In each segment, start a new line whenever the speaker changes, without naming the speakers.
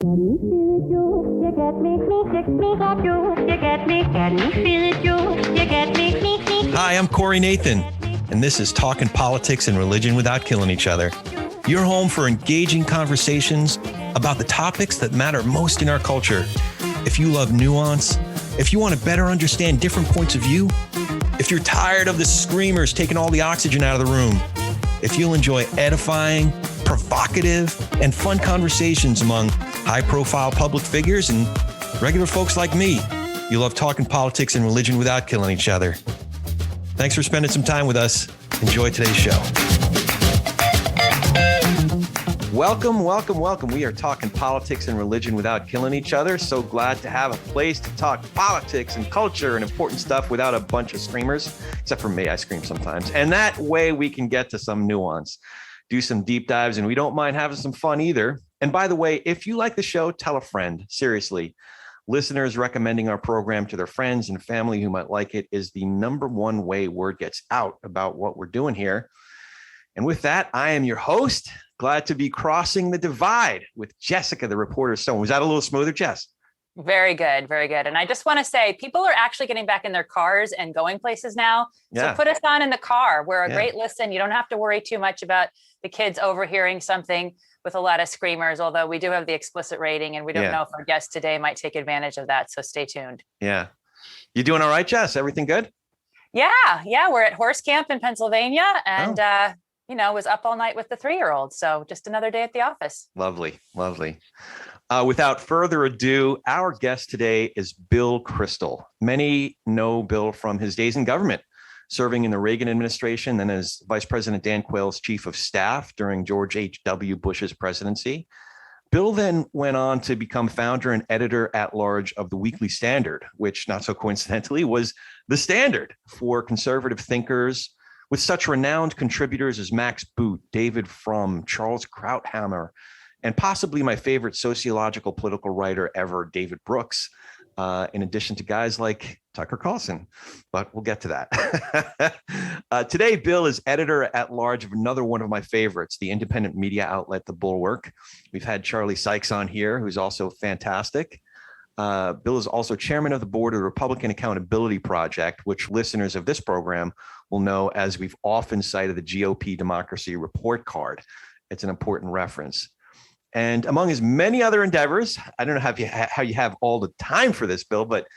Hi, I'm Corey Nathan, and this is Talking Politics and Religion Without Killing Each Other. Your home for engaging conversations about the topics that matter most in our culture. If you love nuance, if you want to better understand different points of view, if you're tired of the screamers taking all the oxygen out of the room, if you'll enjoy edifying, provocative, and fun conversations among high-profile public figures and regular folks like me, you love talking politics and religion without killing each other. Thanks for spending some time with us. Enjoy today's show. Welcome. We are talking politics and religion without killing each other. So glad to have a place to talk politics and culture and important stuff without a bunch of screamers, except for me. I scream sometimes. And that way we can get to some nuance, do some deep dives, and we don't mind having some fun either. And by the way, if you like the show, tell a friend. Seriously, listeners recommending our program to their friends and family who might like it is the number one way word gets out about what we're doing here. And with that, I am your host. Glad to be crossing the divide with Jessica, the reporter. So was that a little smoother, Jess?
Very good, very good. And I just want to say, people are actually getting back in their cars and going places now. So put us on in the car. We're a great listen. You don't have to worry too much about the kids overhearing something with a lot of screamers, although we do have the explicit rating and we don't know if our guest today might take advantage of that. So stay tuned.
Yeah. You doing all right, Jess? Everything good? Yeah.
We're at horse camp in Pennsylvania and, was up all night with the 3-year-old. So just another day at the office.
Lovely. Without further ado, our guest today is Bill Kristol. Many know Bill from his days in government, serving in the Reagan administration and as Vice President Dan Quayle's chief of staff during George H.W. Bush's presidency. Bill then went on to become founder and editor-at-large of the Weekly Standard, which, not so coincidentally, was the standard for conservative thinkers with such renowned contributors as Max Boot, David Frum, Charles Krauthammer, and possibly my favorite sociological political writer ever, David Brooks, in addition to guys like Tucker Carlson, but we'll get to that. Today, Bill is editor-at-large of another one of my favorites, the independent media outlet, The Bulwark. We've had Charlie Sykes on here, who's also fantastic. Bill is also chairman of the board of the Republican Accountability Project, which listeners of this program will know as we've often cited the GOP Democracy Report Card. It's an important reference. And among his many other endeavors, I don't know how you have all the time for this, Bill, but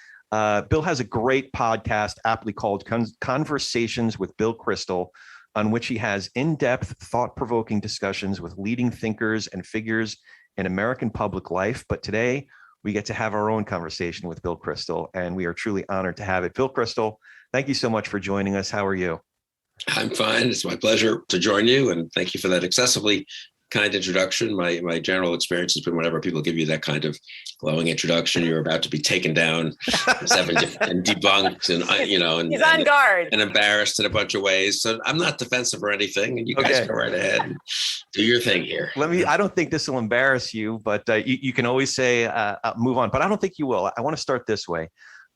Bill has a great podcast aptly called Conversations with Bill Kristol, on which he has in-depth, thought-provoking discussions with leading thinkers and figures in American public life. But today, we get to have our own conversation with Bill Kristol, and we are truly honored to have it. Bill Kristol, thank you so much for joining us. How are you?
I'm fine. It's my pleasure to join you, and thank you for that excessively kind introduction. My general experience has been whenever people give you that kind of glowing introduction, you're about to be taken down and debunked and
he's on guard
and embarrassed in a bunch of ways. So I'm not defensive or anything, and you guys go right ahead and do your thing here.
I don't think this will embarrass you, but you can always say move on, but I don't think you will. I want to start this way.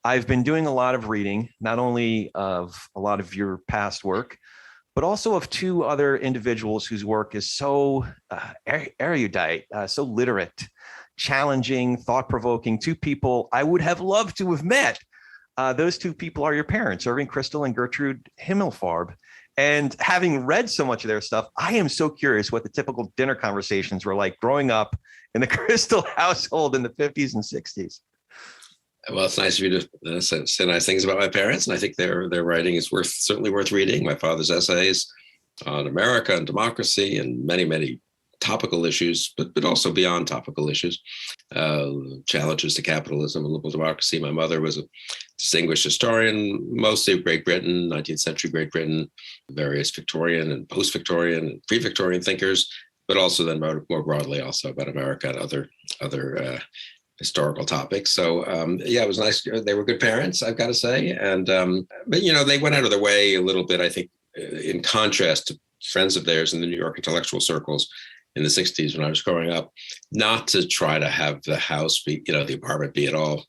I've been doing a lot of reading, not only of a lot of your past work, but also of two other individuals whose work is so erudite, so literate, challenging, thought-provoking. Two people I would have loved to have met. Those two people are your parents, Irving Kristol and Gertrude Himmelfarb. And having read so much of their stuff, I am so curious what the typical dinner conversations were like growing up in the Kristol household in the 50s and 60s.
Well, it's nice of you to say nice things about my parents, and I think their writing is certainly worth reading. My father's essays on America and democracy and many, many topical issues, but also beyond topical issues, challenges to capitalism and liberal democracy. My mother was a distinguished historian, mostly of Great Britain, 19th century Great Britain, various Victorian and post-Victorian and pre-Victorian thinkers, but also then more broadly also about America and other historical topics. So it was nice. They were good parents, I've got to say. And, but they went out of their way a little bit, I think, in contrast to friends of theirs in the New York intellectual circles in the 60s when I was growing up, not to try to have the house be, the apartment be at all,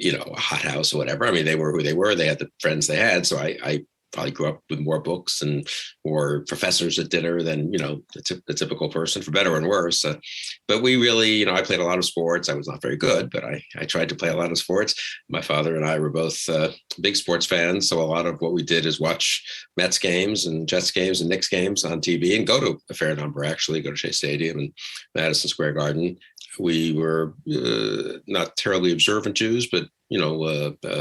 a hot house or whatever. I mean, they were who they were. They had the friends they had. So I probably grew up with more books and more professors at dinner than, the typical person, for better and worse. But we really, I played a lot of sports. I was not very good, but I tried to play a lot of sports. My father and I were both big sports fans. So a lot of what we did is watch Mets games and Jets games and Knicks games on TV, and go to a fair number, actually, go to Shea Stadium and Madison Square Garden. We were not terribly observant Jews, but,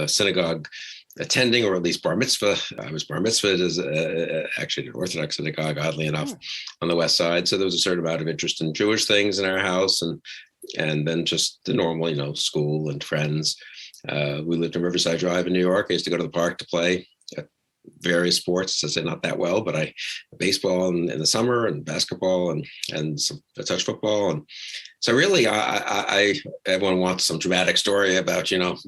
synagogue attending, or at least bar mitzvah. I was bar mitzvahed as actually an Orthodox synagogue, oddly enough, on the West Side. So there was a certain amount of interest in Jewish things in our house, and then just the normal, school and friends. We lived in Riverside Drive in New York. I used to go to the park to play various sports. I said not that well, but baseball in the summer, and basketball, and some touch football. And so really, everyone wants some dramatic story about, not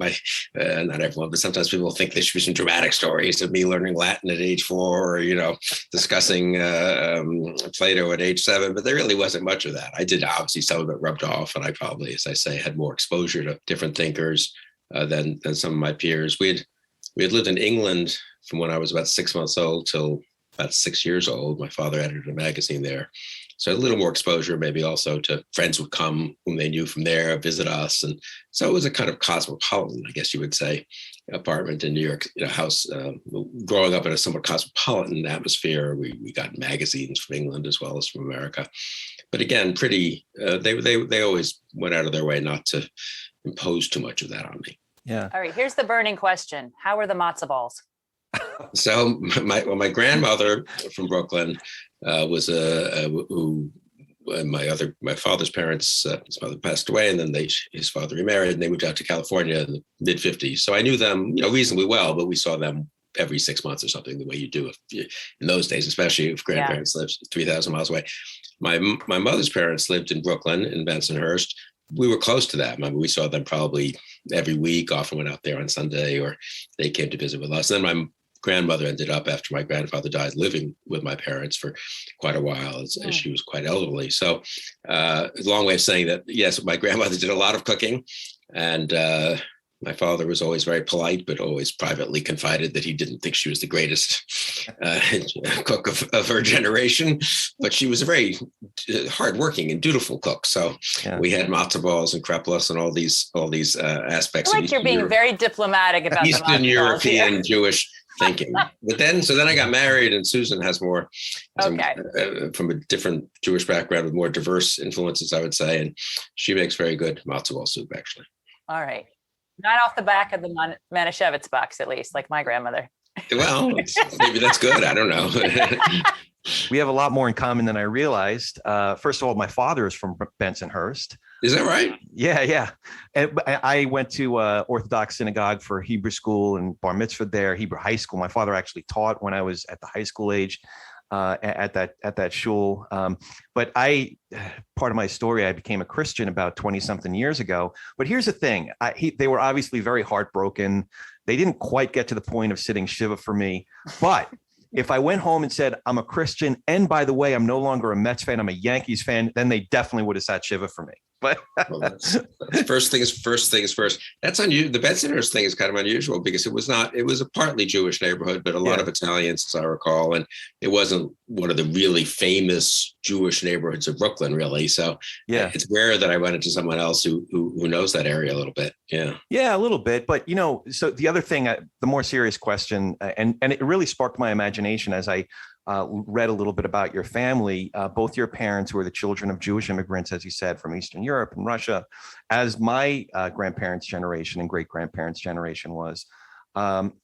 everyone, but sometimes people think there should be some dramatic stories of me learning Latin at age 4, or, discussing Plato at age 7, but there really wasn't much of that. I did, obviously, some of it rubbed off, and I probably, as I say, had more exposure to different thinkers than some of my peers. We had lived in England from when I was about 6 months old till about 6 years old. My father edited a magazine there. So a little more exposure, maybe also to friends would come whom they knew from there, visit us. And so it was a kind of cosmopolitan, I guess you would say, apartment in New York, house. Growing up in a somewhat cosmopolitan atmosphere, we got magazines from England as well as from America. But again, they always went out of their way not to impose too much of that on me.
Yeah.
All right, here's the burning question. How are the matzo balls?
So my grandmother from Brooklyn was my father's parents, his mother passed away, and then his father remarried, and they moved out to California in the mid 50s. So I knew them, reasonably well, but we saw them every 6 months or something, the way you do in those days, especially if grandparents lived 3,000 miles away. My mother's parents lived in Brooklyn, in Bensonhurst. We were close to that. I mean, we saw them probably every week, often went out there on Sunday, or they came to visit with us. And then my grandmother ended up, after my grandfather died, living with my parents for quite a while, as she was quite elderly. So a long way of saying that, yes, my grandmother did a lot of cooking, and my father was always very polite, but always privately confided that he didn't think she was the greatest cook of her generation. But she was a very hardworking and dutiful cook. So we had matzo balls and kreplach and all these aspects.
I feel like you're being very diplomatic about
Eastern European Jewish thinking. But then I got married, and Susan has more from a different Jewish background with more diverse influences, I would say. And she makes very good matzo ball soup, actually.
All right. Not off the back of the Manischewitz box, at least, like my grandmother.
Well, maybe that's good. I don't know.
We have a lot more in common than I realized. First of all, my father is from Bensonhurst.
Is that right?
Yeah. And I went to Orthodox synagogue for Hebrew school and bar mitzvah there, Hebrew high school. My father actually taught when I was at the high school age at that shul. But part of my story, I became a Christian about 20 something years ago. But here's the thing. They were obviously very heartbroken. They didn't quite get to the point of sitting Shiva for me. But if I went home and said, I'm a Christian, and by the way, I'm no longer a Mets fan, I'm a Yankees fan, then they definitely would have sat Shiva for me. But
that's first things first. That's unusual. The Bensonhurst thing is kind of unusual because it was a partly Jewish neighborhood, but a lot of Italians, as I recall, and it wasn't one of the really famous Jewish neighborhoods of Brooklyn, really. So it's rare that I went into someone else who knows that area a little bit. Yeah,
a little bit. But so the other thing, the more serious question, and it really sparked my imagination as I read a little bit about your family. Both your parents were the children of Jewish immigrants, as you said, from Eastern Europe and Russia, as my grandparents' generation and great-grandparents' generation was.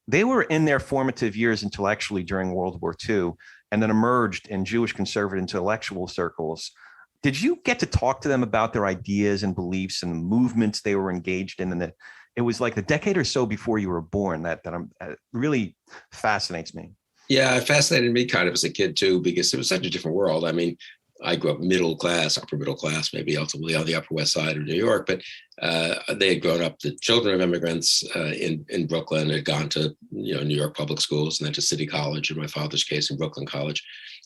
They were in their formative years intellectually during World War II, and then emerged in Jewish conservative intellectual circles. Did you get to talk to them about their ideas and beliefs and the movements they were engaged in? And that it was like the decade or so before you were born that really fascinates me.
Yeah, it fascinated me kind of as a kid, too, because it was such a different world. I mean, I grew up middle class, upper middle class, maybe ultimately on the Upper West Side of New York. But they had grown up, the children of immigrants in Brooklyn, had gone to New York public schools and then to City College, in my father's case, in Brooklyn College,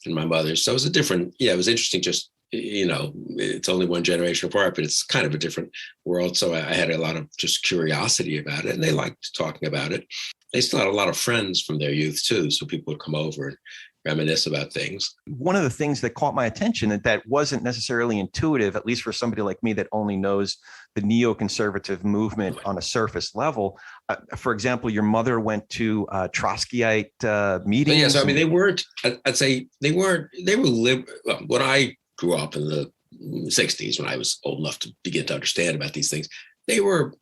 and my mother's. So it was it was interesting just, it's only one generation apart, but it's kind of a different world. So I had a lot of just curiosity about it, and they liked talking about it. they still had a lot of friends from their youth too. So people would come over and reminisce about things.
One of the things that caught my attention that wasn't necessarily intuitive, at least for somebody like me that only knows the neoconservative movement on a surface level. For example, your mother went to Trotskyite meetings.
Yeah, so I mean, they weren't. I'd say they weren't. They were well, when I grew up in the 60s, when I was old enough to begin to understand about these things, they were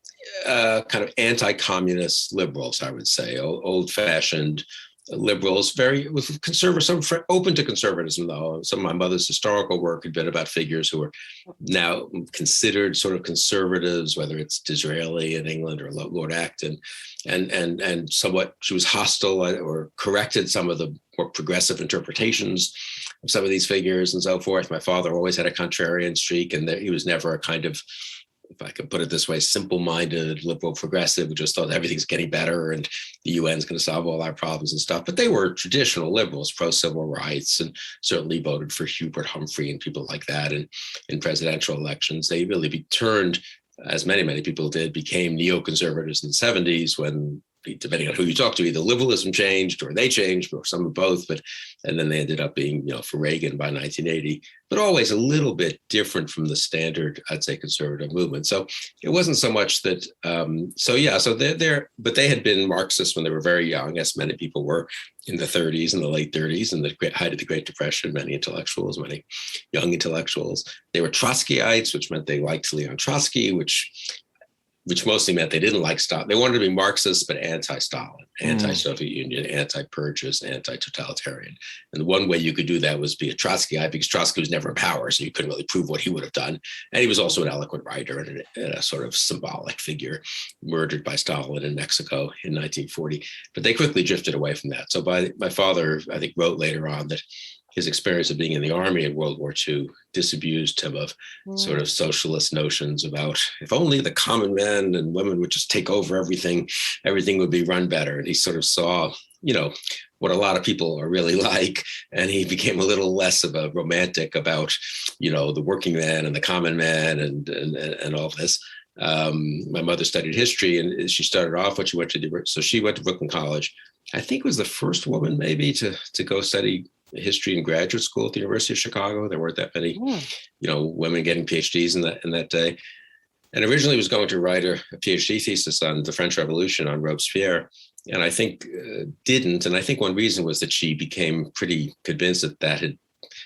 kind of anti-communist liberals, I would say, old-fashioned liberals, very with conservative, some open to conservatism, though. Some of my mother's historical work had been about figures who are now considered sort of conservatives, whether it's Disraeli in England or Lord Acton, and somewhat she was hostile or corrected some of the more progressive interpretations of some of these figures and so forth. My father always had a contrarian streak, and he was never a kind of, if I could put it this way, simple-minded liberal progressive who just thought everything's getting better and the UN is going to solve all our problems and stuff. But they were traditional liberals, pro-civil rights, and certainly voted for Hubert Humphrey and people like that in presidential elections. They really turned, as many people did, became neoconservatives in the 70s when, depending on who you talk to, either liberalism changed or they changed or some of both. And then they ended up being, for Reagan by 1980, but always a little bit different from the standard, I'd say, conservative movement. So it wasn't so much that, but they had been Marxists when they were very young, as many people were in the 30s and the late 30s and the height of the Great Depression, many young intellectuals. They were Trotskyites, which meant they liked Leon Trotsky, which mostly meant they didn't like Stalin. They wanted to be Marxists, but anti-Stalin, anti-Soviet Union, anti-purchase, anti-totalitarian. And the one way you could do that was be a Trotskyite, because Trotsky was never in power, so you couldn't really prove what he would have done. And he was also an eloquent writer and a sort of symbolic figure, murdered by Stalin in Mexico in 1940. But they quickly drifted away from that. So my father, I think, wrote later on that his experience of being in the army in World War II disabused him of sort of socialist notions about if only the common men and women would just take over everything would be run better. And he sort of saw, what a lot of people are really like. And he became a little less of a romantic about, the working man and the common man and all this. My mother studied history, and she started off what she went to do. So she went to Brooklyn College. I think was the first woman maybe to go study history in graduate school at the University of Chicago. There weren't that many, women getting PhDs in that day. And originally was going to write a PhD thesis on the French Revolution, on Robespierre, and I think didn't. And I think one reason was that she became pretty convinced that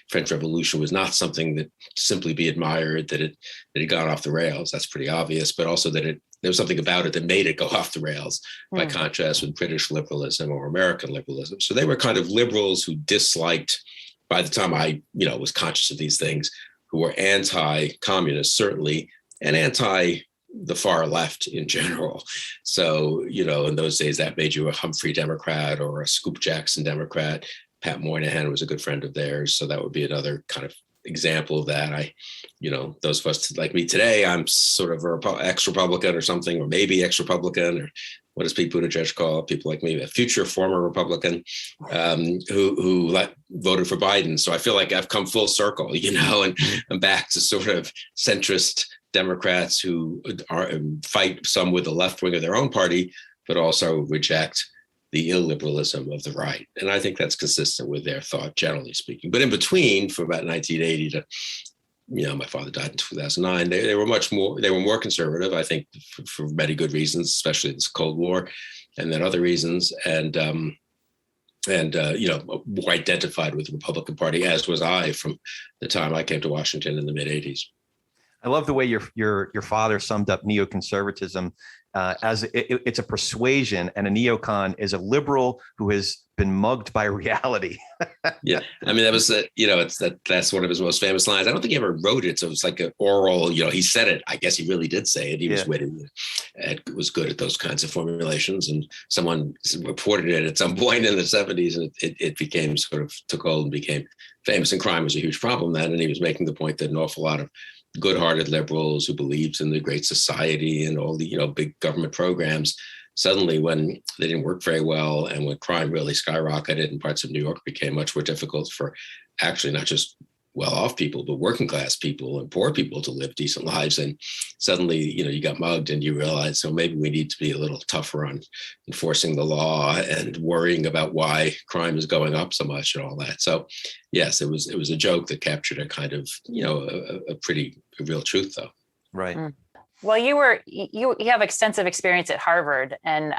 French Revolution was not something that simply be admired, that it had gone off the rails. That's pretty obvious, but also that there was something about it that made it go off the rails by contrast with British liberalism or American liberalism. So they were kind of liberals who disliked, by the time I, was conscious of these things, who were anti-communist, certainly, and anti the far left in general. So, in those days, that made you a Humphrey Democrat or a Scoop Jackson Democrat. Pat Moynihan was a good friend of theirs. So that would be another kind of example of that. Those of us like me today, I'm sort of ex-Republican or something, or maybe ex-Republican, or what does Pete Buttigieg call people like me, a future former Republican who voted for Biden. So I feel like I've come full circle, and I'm back to sort of centrist Democrats who fight some with the left wing of their own party, but also reject the illiberalism of the right. And I think that's consistent with their thought, generally speaking. But in between, from about 1980 to, my father died in 2009, they were more conservative, I think, for many good reasons, especially this Cold War, and then other reasons. And more identified with the Republican Party, as was I from the time I came to Washington in the mid-'80s.
I love the way your father summed up neoconservatism as it's a persuasion, and a neocon is a liberal who has been mugged by reality.
Yeah, I mean, that was that's one of his most famous lines. I don't think he ever wrote it, so it's like an oral. He said it. I guess he really did say it. He was witty. Ed was good at those kinds of formulations, and someone reported it at some point in the 70s, and it became sort of took hold and became famous. And crime was a huge problem then, and he was making the point that an awful lot of good-hearted liberals who believed in the Great Society and all the big government programs, suddenly when they didn't work very well and when crime really skyrocketed in parts of New York, became much more difficult for actually not just well-off people, but working class people and poor people to live decent lives. And suddenly, you got mugged and you realize, so maybe we need to be a little tougher on enforcing the law and worrying about why crime is going up so much and all that. So yes, it was a joke that captured a kind of, a real truth though.
Right.
Well, you have extensive experience at Harvard, and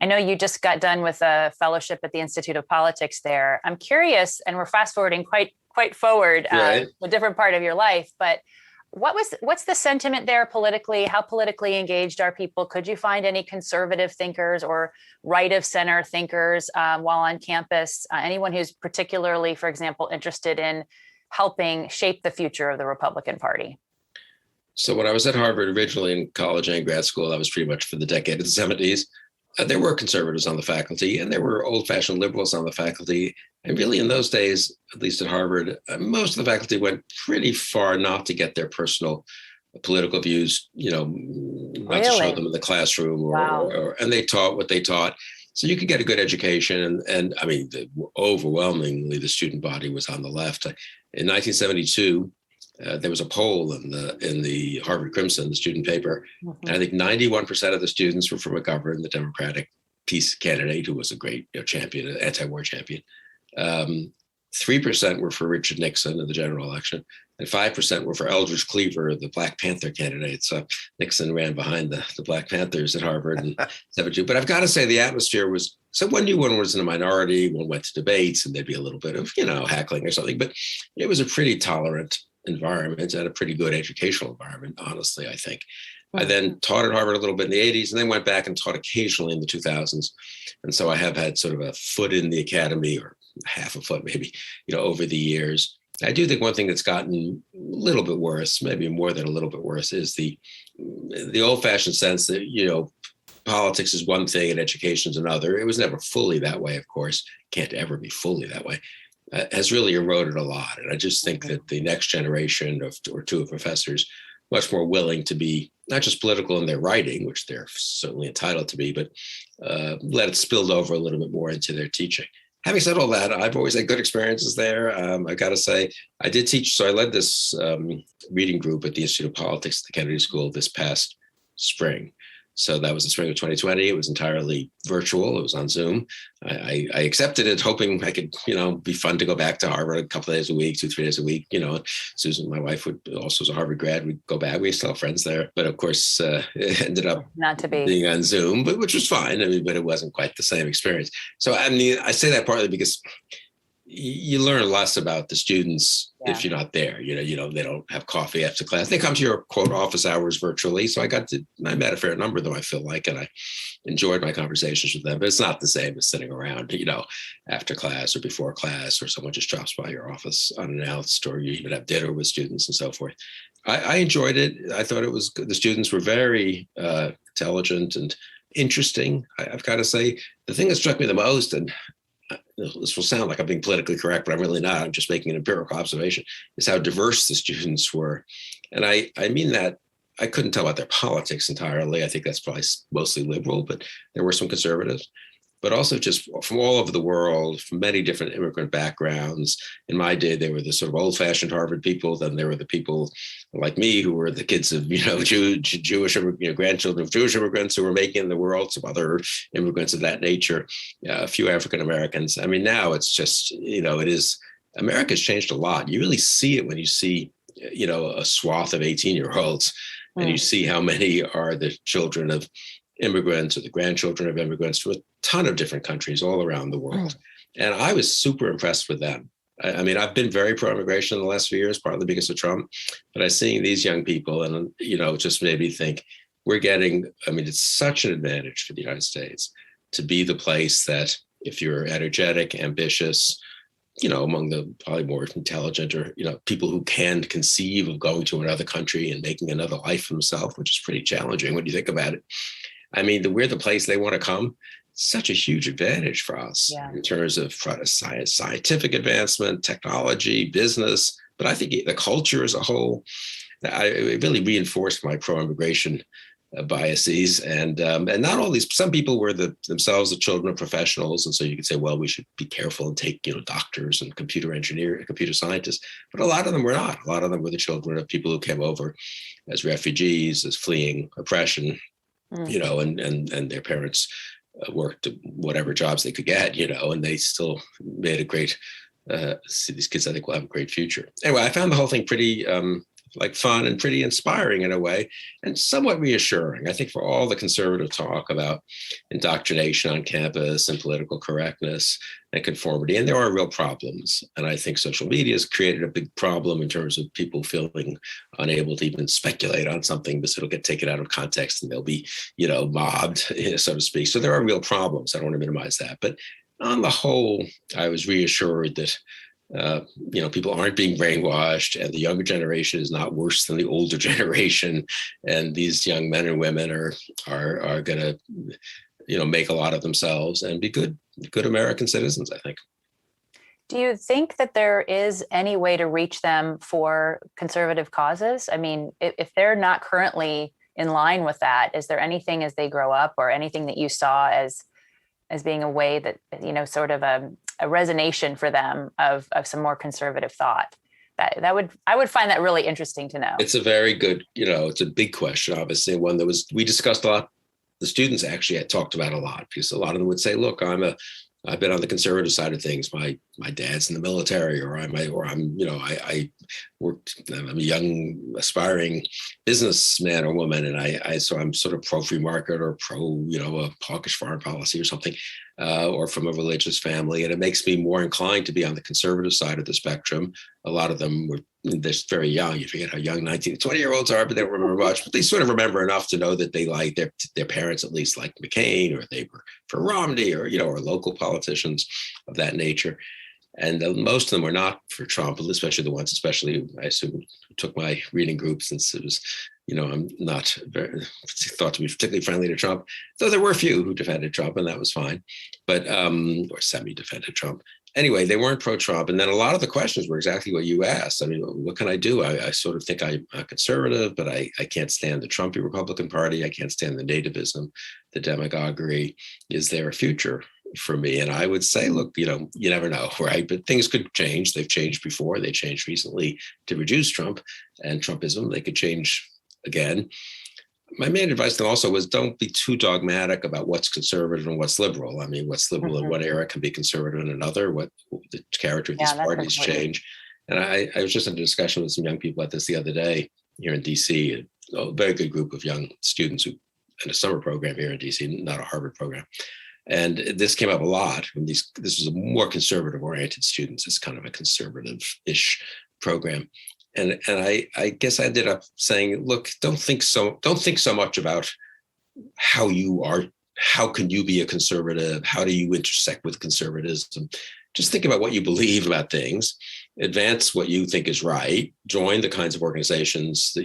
I know you just got done with a fellowship at the Institute of Politics there. I'm curious, and we're fast forwarding quite forward a different part of your life, but what's the sentiment there politically? How politically engaged are people? Could you find any conservative thinkers or right of center thinkers while on campus? Anyone who's particularly, for example, interested in helping shape the future of the Republican Party?
So when I was at Harvard originally in college and grad school, that was pretty much for the decade of the 70s. There were conservatives on the faculty and there were old-fashioned liberals on the faculty. And really in those days, at least at Harvard, most of the faculty went pretty far not to get their personal political views, not to show them in the classroom and they taught what they taught. So you could get a good education. And I mean, overwhelmingly, the student body was on the left. In 1972, there was a poll in the Harvard Crimson, the student paper, and I think 91% of the students were for McGovern, the Democratic peace candidate, who was a great champion, an anti-war champion. 3% were for Richard Nixon in the general election, and 5% were for Eldridge Cleaver, the Black Panther candidate. So Nixon ran behind the Black Panthers at Harvard in 72. But I've got to say the atmosphere was, so one knew one was in a minority, one went to debates, and there'd be a little bit of, hackling or something, but it was a pretty tolerant environment and a pretty good educational environment, honestly, I think. I then taught at Harvard a little bit in the 80s and then went back and taught occasionally in the 2000s. And so I have had sort of a foot in the academy, or half a foot maybe, over the years. I do think one thing that's gotten a little bit worse, maybe more than a little bit worse, is the old-fashioned sense that, politics is one thing and education is another. It was never fully that way, of course. Can't ever be fully that way. Has really eroded a lot. And I just think that the next generation or two of professors, much more willing to be not just political in their writing, which they're certainly entitled to be, but let it spill over a little bit more into their teaching. Having said all that, I've always had good experiences there. I got to say, I did teach. So I led this reading group at the Institute of Politics at the Kennedy School this past spring. So that was the spring of 2020. It was entirely virtual. It was on Zoom. I accepted it, hoping I could, be fun to go back to Harvard a couple of days a week, 2-3 days a week. Susan, my wife, would also was a Harvard grad. We'd go back. We still have friends there. But of course, it ended up
not to be
being on Zoom, which was fine. But it wasn't quite the same experience. So I say that partly because you learn less about the students if you're not there. They don't have coffee after class. They come to your quote office hours virtually. So I met a fair number of them, I feel like, and I enjoyed my conversations with them. But it's not the same as sitting around, after class or before class, or someone just drops by your office unannounced, or you even have dinner with students and so forth. I enjoyed it. I thought it was good. The students were very intelligent and interesting. I've got to say, the thing that struck me the most, and this will sound like I'm being politically correct, but I'm really not. I'm just making an empirical observation, is how diverse the students were. And I mean that I couldn't tell about their politics entirely. I think that's probably mostly liberal, but there were some conservatives. But also just from all over the world, from many different immigrant backgrounds. In my day, they were the sort of old-fashioned Harvard people. Then there were the people like me who were the kids of, Jewish, grandchildren of Jewish immigrants who were making the world, some other immigrants of that nature, a few African Americans. I mean, now it's just, America's changed a lot. You really see it when you see, a swath of 18-year-olds, and you see how many are the children of immigrants or the grandchildren of immigrants from a ton of different countries all around the world. And I was super impressed with them. I mean, I've been very pro-immigration in the last few years, partly because of Trump, but I seeing these young people and, just made me think it's such an advantage for the United States to be the place that if you're energetic, ambitious, among the probably more intelligent or, people who can conceive of going to another country and making another life for themselves, which is pretty challenging when you think about it. I mean, we're the place they want to come. Such a huge advantage for us in terms of scientific advancement, technology, business. But I think the culture as a whole, it really reinforced my pro-immigration biases, and not all these. Some people were themselves the children of professionals, and so you could say, well, we should be careful and take doctors and computer scientists. But a lot of them were not. A lot of them were the children of people who came over as refugees, as fleeing oppression, and their parents worked whatever jobs they could get, and they still made a great. These kids, I think, will have a great future. Anyway, I found the whole thing pretty. Fun and pretty inspiring in a way, and somewhat reassuring. I think for all the conservative talk about indoctrination on campus and political correctness and conformity, and there are real problems. And I think social media has created a big problem in terms of people feeling unable to even speculate on something because it'll get taken out of context and they'll be, mobbed, so to speak. So there are real problems. I don't want to minimize that. But on the whole, I was reassured that people aren't being brainwashed, and the younger generation is not worse than the older generation. And these young men and women are going to, make a lot of themselves and be good American citizens, I think.
Do you think that there is any way to reach them for conservative causes? I mean, if they're not currently in line with that, is there anything as they grow up or anything that you saw as being a way that, sort of a resonation for them of some more conservative thought? I would find that really interesting to know.
It's a very good, it's a big question, obviously, one that we discussed a lot. The students actually had talked about a lot, because a lot of them would say, look, I've been on the conservative side of things. My dad's in the military, I'm a young aspiring businessman or woman, and so I'm sort of pro free market or pro, a hawkish foreign policy or something, or from a religious family, and it makes me more inclined to be on the conservative side of the spectrum. A lot of them they're very young. You forget how young 19, 20-year-olds are, but they don't remember much. But they sort of remember enough to know that they like their parents, at least, like McCain, or they were for Romney, or or local politicians of that nature. And most of them were not for Trump, especially the ones, I assume, who took my reading group, since it was, I'm not thought to be particularly friendly to Trump, though there were a few who defended Trump, and that was fine, but or semi-defended Trump. Anyway, they weren't pro-Trump. And then a lot of the questions were exactly what you asked. I mean, what can I do? I sort of think I'm a conservative, but I can't stand the Trumpy Republican Party. I can't stand the nativism, the demagoguery. Is there a future for me? And I would say, look, you never know, right? But things could change. They've changed before. They changed recently to reduce Trump and Trumpism. They could change again. My main advice then also was, don't be too dogmatic about what's conservative and what's liberal. I mean, what's liberal in one era can be conservative in another. What the character of these parties change. And I was just in a discussion with some young people at this the other day here in DC, a very good group of young students who in a summer program here in DC, not a Harvard program. And this came up a lot. This was a more conservative oriented students. It's kind of a conservative-ish program. And I guess I ended up saying, look, don't think so much about how can you be a conservative? How do you intersect with conservatism? Just think about what you believe about things, advance what you think is right, join the kinds of organizations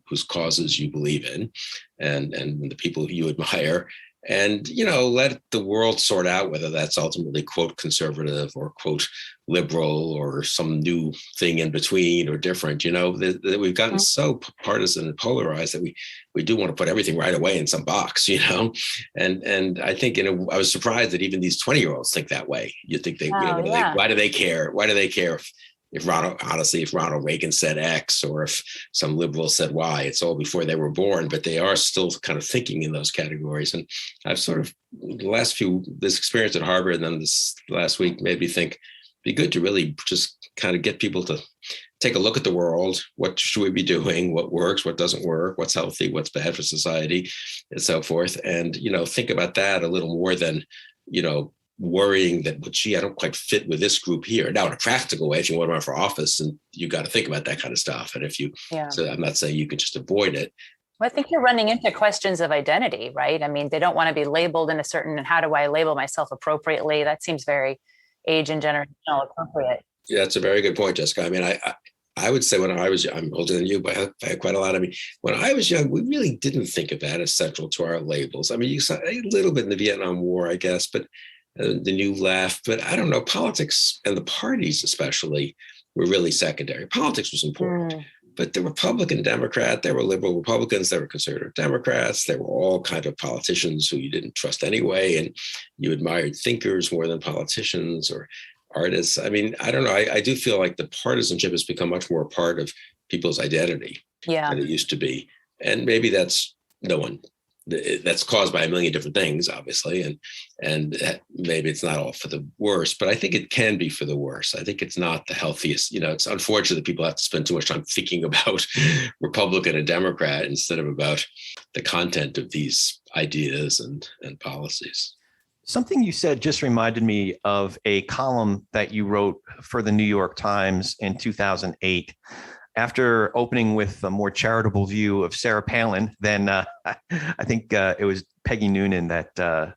whose causes you believe in, and the people you admire, and let the world sort out whether that's ultimately, quote, conservative or, quote, liberal or some new thing in between or different. That we've gotten so partisan and polarized that we do want to put everything right away in some box, and I think I was surprised that even these 20-year-olds think that way. You think why do they care? Why do they care if Ronald Reagan said X or if some liberal said Y? It's all before they were born, but they are still kind of thinking in those categories. And I've sort of, this experience at Harvard and then this last week made me think, it'd be good to really just kind of get people to take a look at the world. What should we be doing? What works? What doesn't work? What's healthy? What's bad for society? And so forth. And, think about that a little more than, worrying that, I don't quite fit with this group here. Now, in a practical way, if you want to run for office, and you got to think about that kind of stuff. And so I'm not saying you can just avoid it.
Well, I think you're running into questions of identity, right? I mean, they don't want to be labeled in a certain, how do I label myself appropriately? That seems very age and generational appropriate.
Yeah, that's a very good point, Jessica. I mean, I would say I'm older than you, by quite a lot. I mean, when I was young, we really didn't think of that as central to our labels. I mean, you saw a little bit in the Vietnam War, I guess, but the New Left, but I don't know, politics and the parties especially were really secondary. Politics was important, But the Republican Democrat, there were liberal Republicans, there were conservative Democrats, there were all kind of politicians who you didn't trust anyway, and you admired thinkers more than politicians or artists. I mean, I don't know. I do feel like the partisanship has become much more a part of people's identity than it used to be. And maybe that's that's caused by a million different things, obviously, and maybe it's not all for the worse, but I think it can be for the worse. I think it's not the healthiest. It's unfortunate that people have to spend too much time thinking about Republican and Democrat instead of about the content of these ideas and policies.
Something you said just reminded me of a column that you wrote for the New York Times in 2008. After opening with a more charitable view of Sarah Palin, then I think it was Peggy Noonan that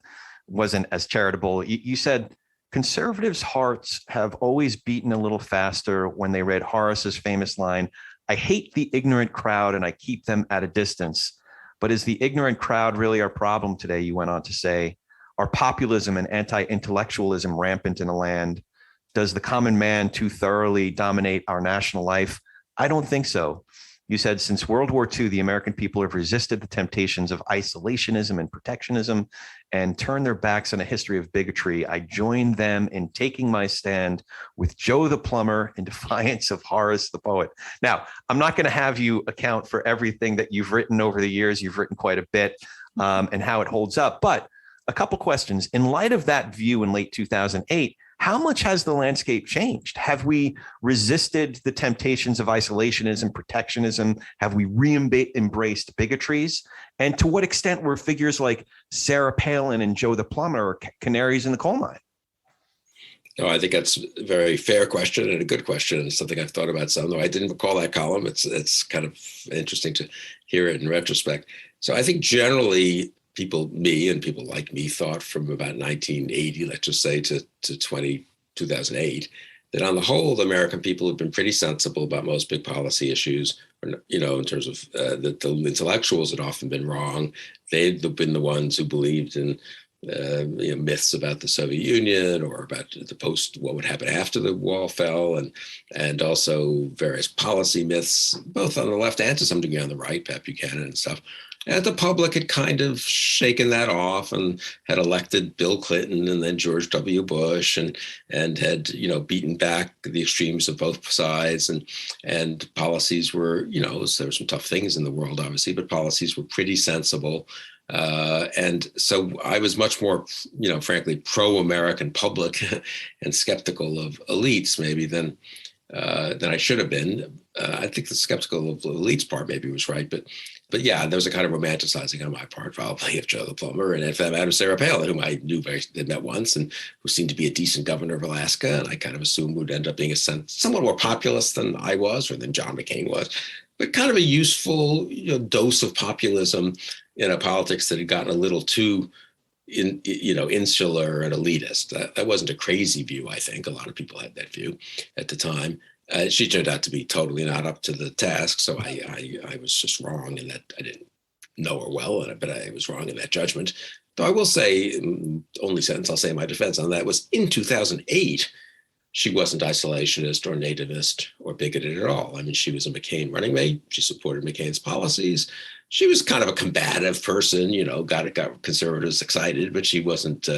wasn't as charitable. You said, conservatives' hearts have always beaten a little faster when they read Horace's famous line, "I hate the ignorant crowd and I keep them at a distance." But is the ignorant crowd really our problem today? You went on to say, are populism and anti-intellectualism rampant in a land? Does the common man too thoroughly dominate our national life? I don't think so. You said, since World War II, the American people have resisted the temptations of isolationism and protectionism and turned their backs on a history of bigotry. I joined them in taking my stand with Joe the plumber in defiance of Horace the poet. Now, I'm not going to have you account for everything that you've written over the years. You've written quite a bit and how it holds up. But a couple questions. In light of that view in late 2008, how much has the landscape changed? Have we resisted the temptations of isolationism, protectionism? Have we embraced bigotries? And to what extent were figures like Sarah Palin and Joe the plumber canaries in the coal mine?
No, I think that's a very fair question and a good question, and something I've thought about some, though I didn't recall that column. It's kind of interesting to hear it in retrospect. So I think generally me and people like me thought from about 1980, let's just say, to 2008, that on the whole, the American people have been pretty sensible about most big policy issues, in terms of that the intellectuals had often been wrong. They'd been the ones who believed in myths about the Soviet Union or about what would happen after the wall fell, and also various policy myths, both on the left and to some degree on the right, Pat Buchanan and stuff. And the public had kind of shaken that off and had elected Bill Clinton and then George W. Bush and had, beaten back the extremes of both sides. And policies were, there were some tough things in the world, obviously, but policies were pretty sensible. And so I was much more, frankly, pro-American public and skeptical of elites maybe than I should have been. I think the skeptical of elites part maybe was right, but yeah, there was a kind of romanticizing on my part, probably, of Joe the plumber, and if that matters, Sarah Palin, whom I knew had met once, and who seemed to be a decent governor of Alaska, and I kind of assumed would end up being somewhat more populist than I was, or than John McCain was, but kind of a useful, dose of populism in a politics that had gotten a little too insular and elitist. That wasn't a crazy view, I think. A lot of people had that view at the time. She turned out to be totally not up to the task, so I was just wrong in that. I didn't know her well, but I was wrong in that judgment. Though I will say, only sentence I'll say in my defense on that was, in 2008, she wasn't isolationist or nativist or bigoted at all. I mean, she was a McCain running mate. She supported McCain's policies. She was kind of a combative person, got conservatives excited, but she wasn't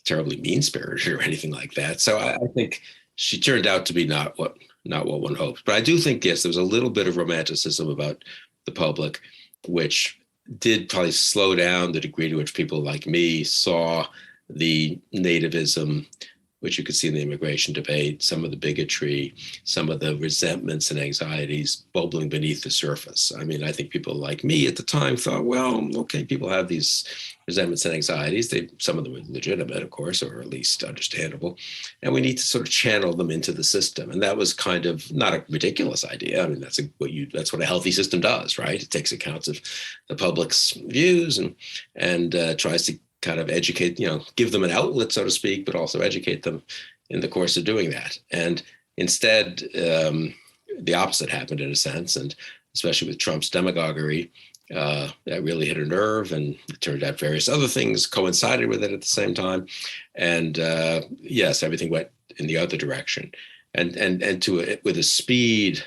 terribly mean-spirited or anything like that. So I think she turned out to be not what one hoped. But I do think, yes, there was a little bit of romanticism about the public, which did probably slow down the degree to which people like me saw the nativism, which you could see in the immigration debate, some of the bigotry, some of the resentments and anxieties bubbling beneath the surface. I mean, I think people like me at the time thought, well, okay, people have these resentments and anxieties. Some of them are legitimate, of course, or at least understandable. And we need to sort of channel them into the system. And that was kind of not a ridiculous idea. I mean, that's what a healthy system does, right? It takes account of the public's views and tries to kind of educate, give them an outlet, so to speak, but also educate them in the course of doing that. And instead, the opposite happened in a sense, and especially with Trump's demagoguery, that really hit a nerve, and it turned out various other things coincided with it at the same time. And yes, everything went in the other direction, and with a speed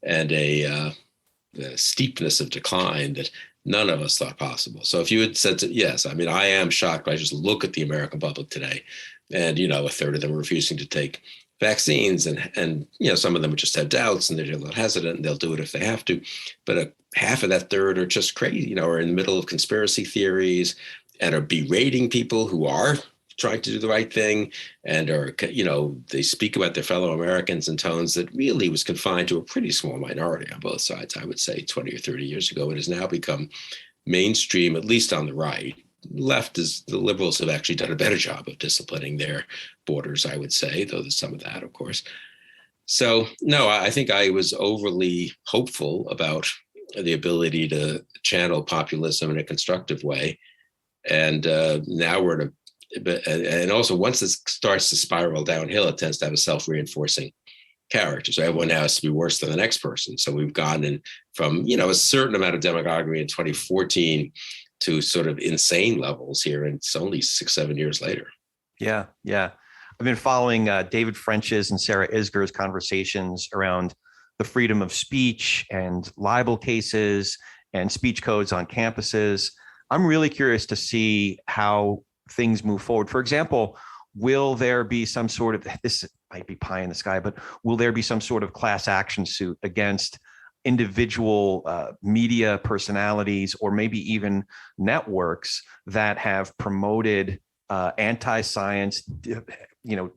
and a steepness of decline that none of us thought possible. So if you had said, yes, I mean, I am shocked. I just look at the American public today, and, a third of them are refusing to take vaccines, and some of them just have doubts and they're a little hesitant, and they'll do it if they have to. But half of that third are just crazy, are in the middle of conspiracy theories and are berating people who are trying to do the right thing, and are, they speak about their fellow Americans in tones that really was confined to a pretty small minority on both sides. I would say 20 or 30 years ago, it has now become mainstream, at least on the right. Left is the liberals have actually done a better job of disciplining their borders, I would say, though there's some of that, of course. So, no, I think I was overly hopeful about the ability to channel populism in a constructive way. And now we're at and also once this starts to spiral downhill, it tends to have a self-reinforcing character. So everyone has to be worse than the next person. So we've gone in from, a certain amount of demagoguery in 2014 to sort of insane levels here. And it's only 6-7 years later.
Yeah. I've been following David French's and Sarah Isger's conversations around the freedom of speech and libel cases and speech codes on campuses. I'm really curious to see how things move forward. For example, will there be some sort of, this might be pie in the sky, but will there be some sort of class action suit against individual media personalities or maybe even networks that have promoted anti-science,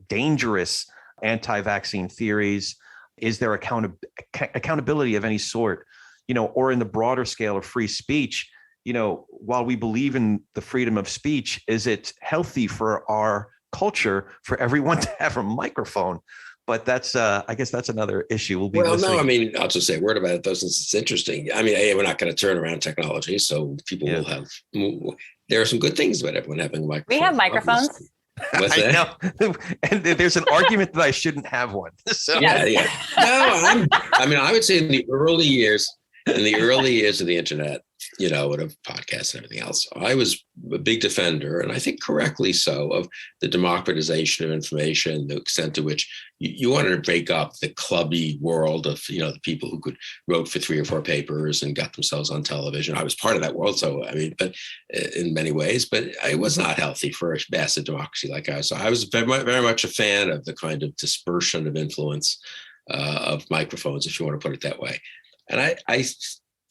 dangerous anti-vaccine theories? Is there accountability of any sort, or in the broader scale of free speech? While we believe in the freedom of speech, is it healthy for our culture for everyone to have a microphone? But that's, I guess that's another issue. We'll be listening.
No, I mean, I'll just say a word about it, though, since it's interesting. I mean, we're not going to turn around technology, so people will have. There are some good things about everyone having a microphone.
We have microphones.
What's that?
I know. And there's an argument that I shouldn't have one. So.
Yeah. No, I would say in the early years of the internet, of podcasts and everything else, I was a big defender, and I think correctly so, of the democratization of information, the extent to which you wanted to break up the clubby world of, the people who wrote for 3 or 4 papers and got themselves on television. I was part of that world. So, but in many ways, but it was not healthy for a massive democracy like ours. So I was very, very much a fan of the kind of dispersion of influence of microphones, if you want to put it that way. And I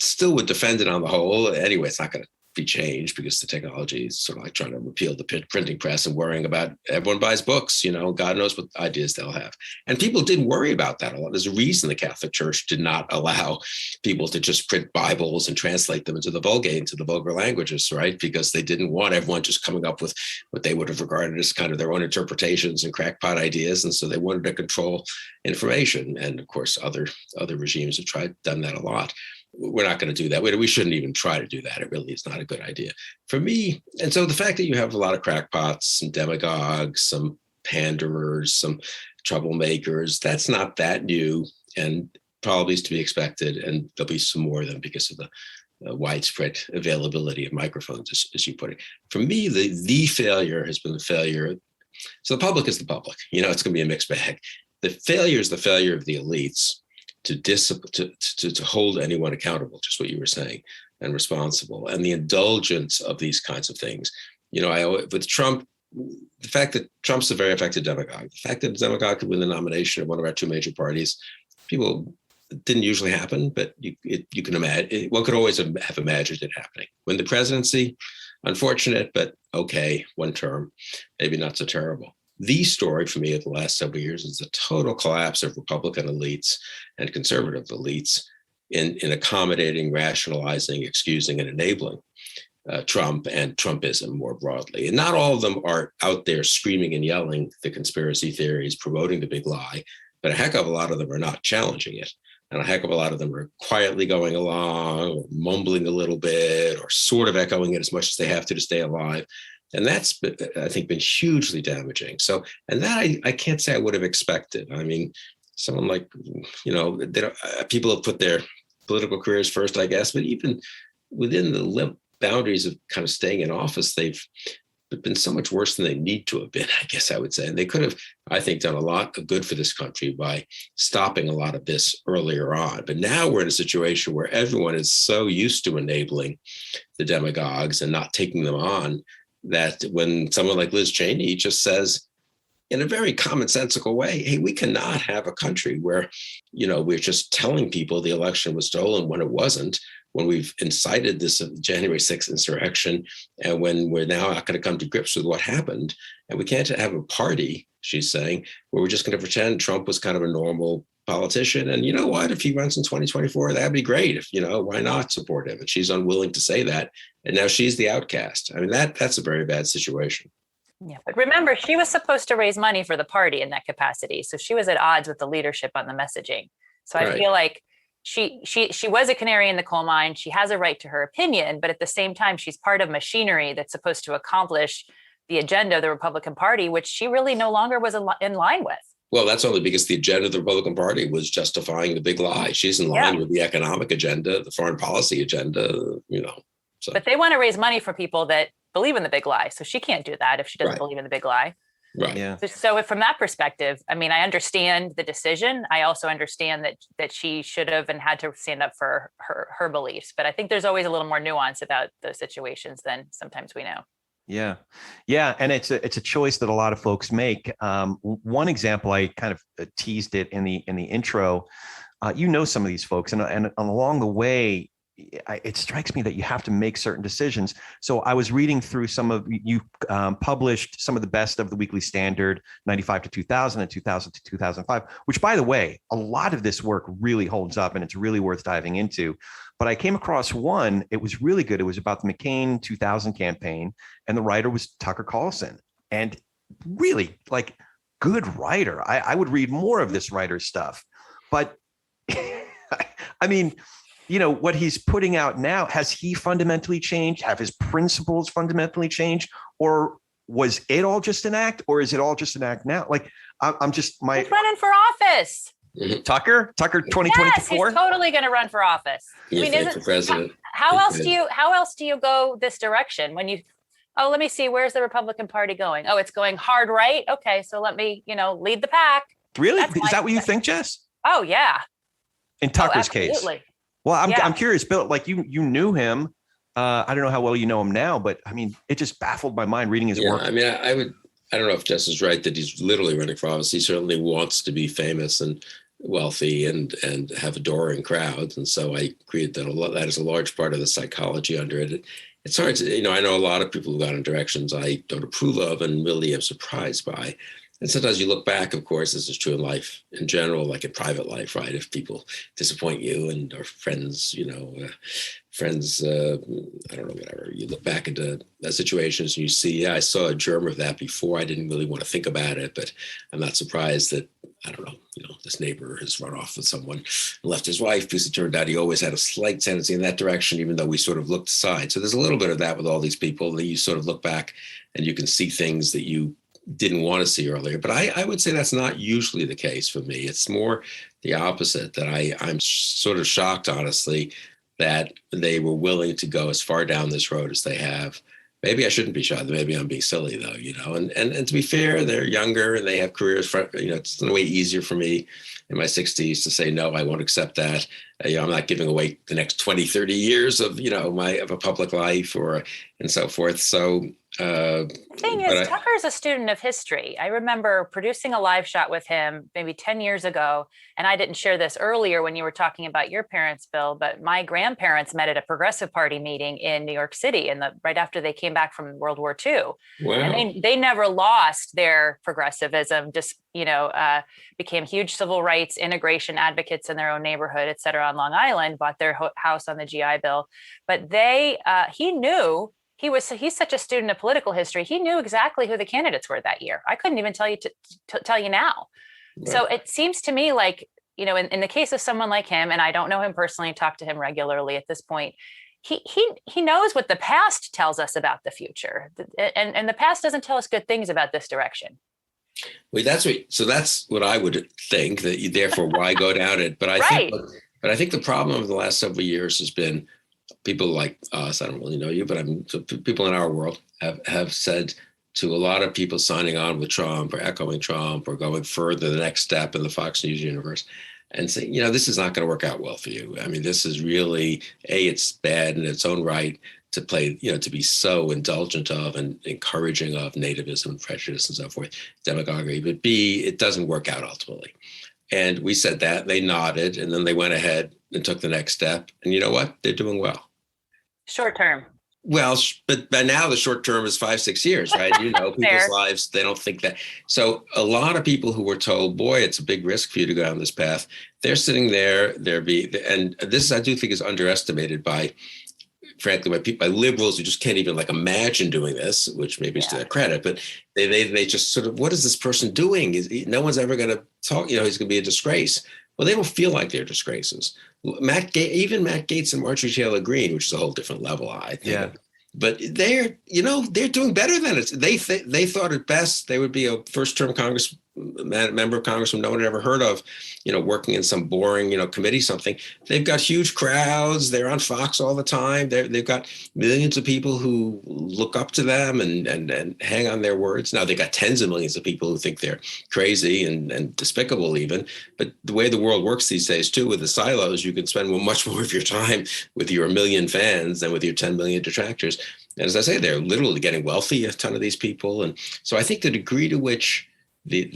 still would defend it on the whole. Anyway, it's not going to be changed because the technology is sort of like trying to repeal the printing press and worrying about everyone buys books, God knows what ideas they'll have. And people did worry about that a lot. There's a reason the Catholic Church did not allow people to just print Bibles and translate them into the Vulgate, into the vulgar languages, right? Because they didn't want everyone just coming up with what they would have regarded as kind of their own interpretations and crackpot ideas. And so they wanted to control information. And of course, other regimes have done that a lot. We're not going to do that. We shouldn't even try to do that. It really is not a good idea for me. And so the fact that you have a lot of crackpots, some demagogues, some panderers, some troublemakers, that's not that new and probably is to be expected. And there'll be some more of them because of the widespread availability of microphones, as you put it. For me, the failure has been the failure. So the public is the public. It's going to be a mixed bag. The failure is the failure of the elites to hold anyone accountable, just what you were saying, and responsible, and the indulgence of these kinds of things. With Trump, the fact that Trump's a very effective demagogue, the fact that a demagogue could win the nomination of one of our 2 major parties, it didn't usually happen, but you can imagine, one could always have imagined it happening. Win the presidency, unfortunate, but okay, 1 term, maybe not so terrible. The story for me of the last several years is the total collapse of Republican elites and conservative elites in accommodating, rationalizing, excusing, and enabling Trump and Trumpism more broadly. And not all of them are out there screaming and yelling the conspiracy theories, promoting the big lie, but a heck of a lot of them are not challenging it. And a heck of a lot of them are quietly going along, or mumbling a little bit, or sort of echoing it as much as they have to stay alive. And that's, I think, been hugely damaging. So, and that I can't say I would have expected. I mean, someone like, people have put their political careers first, I guess, but even within the boundaries of kind of staying in office, they've been so much worse than they need to have been, I guess I would say. And they could have, I think, done a lot of good for this country by stopping a lot of this earlier on. But now we're in a situation where everyone is so used to enabling the demagogues and not taking them on, that when someone like Liz Cheney just says, in a very commonsensical way, hey, we cannot have a country where, we're just telling people the election was stolen when it wasn't, when we've incited this January 6th insurrection, and when we're now not going to come to grips with what happened. And we can't have a party, she's saying, where we're just going to pretend Trump was kind of a normal politician. And you know what, if he runs in 2024, that'd be great. If, why not support him? And she's unwilling to say that. And now she's the outcast. I mean, that's a very bad situation.
Yeah, but remember, she was supposed to raise money for the party in that capacity. So she was at odds with the leadership on the messaging. So I feel like she was a canary in the coal mine. She has a right to her opinion, but at the same time, she's part of machinery that's supposed to accomplish the agenda of the Republican Party, which she really no longer was in line with.
Well, that's only because the agenda of the Republican Party was justifying the big lie. She's in line with the economic agenda, the foreign policy agenda, So. But
they want to raise money for people that believe in the big lie. So she can't do that if she doesn't believe in the big lie.
Right.
Yeah.
So from that perspective, I mean, I understand the decision. I also understand that she should have and had to stand up for her beliefs. But I think there's always a little more nuance about those situations than sometimes we know.
Yeah. Yeah. And it's a choice that a lot of folks make. One example, I kind of teased it in the intro. Some of these folks, and along the way, it strikes me that you have to make certain decisions. So I was reading through some of you published some of the best of the Weekly Standard, 95 to 2000 and 2000 to 2005, which, by the way, a lot of this work really holds up and it's really worth diving into. But I came across one, it was really good. It was about the McCain 2000 campaign, and the writer was Tucker Carlson, and really good writer. I would read more of this writer's stuff, but I mean, what he's putting out now, has he fundamentally changed? Have his principles fundamentally changed? Or was it all just an act? Or is it all just an act now? He's
running for office.
Tucker 2024?
Yes, he's totally going to run for office.
For president.
How else do you go this direction when let me see, where's the Republican Party going? Oh, it's going hard right. Okay, so let me, lead the pack.
Really? Is that what you think, Jess?
Oh, yeah.
In Tucker's case. Well, I'm curious, Bill, you knew him. I don't know how well you know him now, but I mean, it just baffled my mind reading his work.
I mean, I don't know if Jess is right that he's literally running for office. He certainly wants to be famous and wealthy and have adoring crowds. And so I agree that is a large part of the psychology under it. It's hard to, I know a lot of people who gone in directions I don't approve of and really am surprised by. And sometimes you look back, of course, this is true in life in general, like in private life, right? If people disappoint you and are friends, I don't know, whatever. You look back into situations and you see, I saw a germ of that before. I didn't really want to think about it, but I'm not surprised that, I don't know, this neighbor has run off with someone and left his wife because it turned out he always had a slight tendency in that direction, even though we sort of looked aside. So there's a little bit of that with all these people that you sort of look back and you can see things that you didn't want to see earlier. But I would say that's not usually the case for me. It's more the opposite, that I'm sort of shocked, honestly, that they were willing to go as far down this road as they have. Maybe I shouldn't be shocked. Maybe I'm being silly, though, And to be fair, they're younger and they have careers. It's in a way easier for me in my 60s to say, no, I won't accept that. I'm not giving away the next 20, 30 years of, of a public life and so forth. So
the thing is, Tucker's a student of history. I remember producing a live shot with him maybe 10 years ago. And I didn't share this earlier when you were talking about your parents, Bill, but my grandparents met at a Progressive Party meeting in New York City right after they came back from World War II.
Wow.
And they never lost their progressivism, just, became huge civil rights integration advocates in their own neighborhood, et cetera, on Long Island, bought their house on the GI Bill. But he knew, he's such a student of political history. He knew exactly who the candidates were that year. I couldn't even tell you to tell you now. Right. So it seems to me like, in the case of someone like him, and I don't know him personally, talk to him regularly at this point, he knows what the past tells us about the future. And the past doesn't tell us good things about this direction.
Well, that's what I would think, that therefore why go down it. But I think the problem over the last several years has been people like us, I don't really know you, but people in our world have said to a lot of people signing on with Trump or echoing Trump or going further, the next step in the Fox News universe, and saying, this is not going to work out well for you. I mean, this is really, it's bad in its own right to play, to be so indulgent of and encouraging of nativism and prejudice and so forth, demagoguery, but B, it doesn't work out ultimately. And we said that, they nodded, and then they went ahead and took the next step. And you know what? They're doing well.
Short term.
Well, but by now the short term is 5-6 years, right? People's lives, they don't think that. So a lot of people who were told, boy, it's a big risk for you to go down this path, they're sitting there, and this I do think is underestimated by, frankly, by liberals who just can't even imagine doing this, which maybe is to their credit, but they just sort of, what is this person doing? No one's ever going to talk, he's going to be a disgrace. Well, they don't feel like they're disgraces. Even Matt Gaetz and Marjorie Taylor Greene, which is a whole different level, I think. Yeah. But they're doing better than it. They thought at best they would be a first-term member of Congress who no one had ever heard of, working in some boring, committee something. They've got huge crowds. They're on Fox all the time. They've got millions of people who look up to them and hang on their words. Now they've got tens of millions of people who think they're crazy and despicable even. But the way the world works these days too, with the silos, you can spend much more of your time with your 1 million fans than with your 10 million detractors. And as I say, they're literally getting wealthy, a ton of these people. And so I think the degree to which they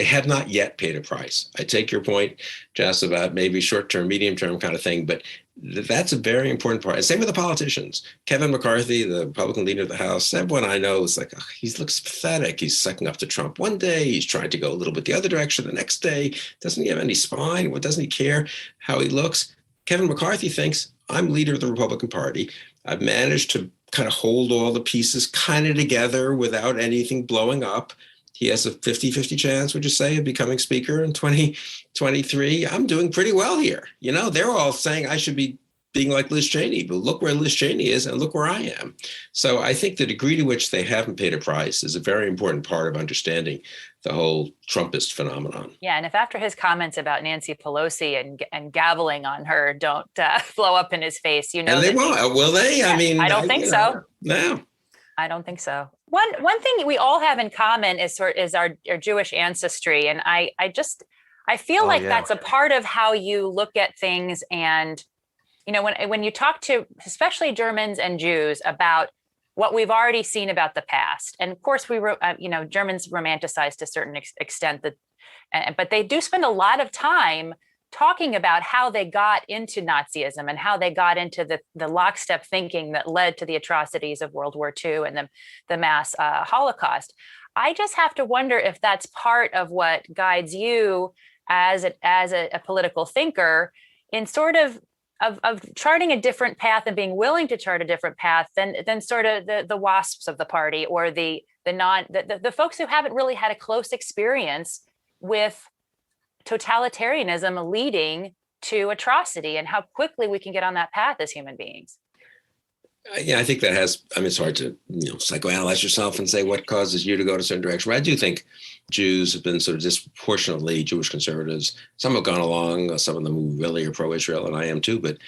have not yet paid a price. I take your point, Jess, about maybe short-term, medium-term kind of thing, but that's a very important part. And same with the politicians. Kevin McCarthy, the Republican leader of the House, everyone I know is like, he looks pathetic. He's sucking up to Trump one day. He's trying to go a little bit the other direction the next day. Doesn't he have any spine? What, doesn't he care how he looks? Kevin McCarthy thinks, I'm leader of the Republican Party. I've managed to kind of hold all the pieces kind of together without anything blowing up. He has a 50-50 chance, would you say, of becoming speaker in 2023. I'm doing pretty well here. They're all saying I should be being like Liz Cheney, but look where Liz Cheney is and look where I am. So I think the degree to which they haven't paid a price is a very important part of understanding the whole Trumpist phenomenon.
Yeah, and if after his comments about Nancy Pelosi and gaveling on her don't blow up in his face, And
they won't. Will they?
Yeah,
I mean,
I don't think so.
No.
I don't think so. One thing we all have in common is our Jewish ancestry, and I feel like that's a part of how you look at things. And when you talk to especially Germans and Jews about what we've already seen about the past, and of course Germans romanticize to a certain extent but they do spend a lot of time talking about how they got into Nazism and how they got into the lockstep thinking that led to the atrocities of World War II and the mass Holocaust. I just have to wonder if that's part of what guides you as a political thinker in sort of charting a different path and being willing to chart a different path than sort of the WASPs of the party or the folks who haven't really had a close experience with totalitarianism leading to atrocity and how quickly we can get on that path as human beings.
Yeah, I think that it's hard to, psychoanalyze yourself and say what causes you to go in a certain direction. But I do think Jews have been sort of disproportionately Jewish conservatives. Some have gone along, some of them who really are pro-Israel, and I am too, but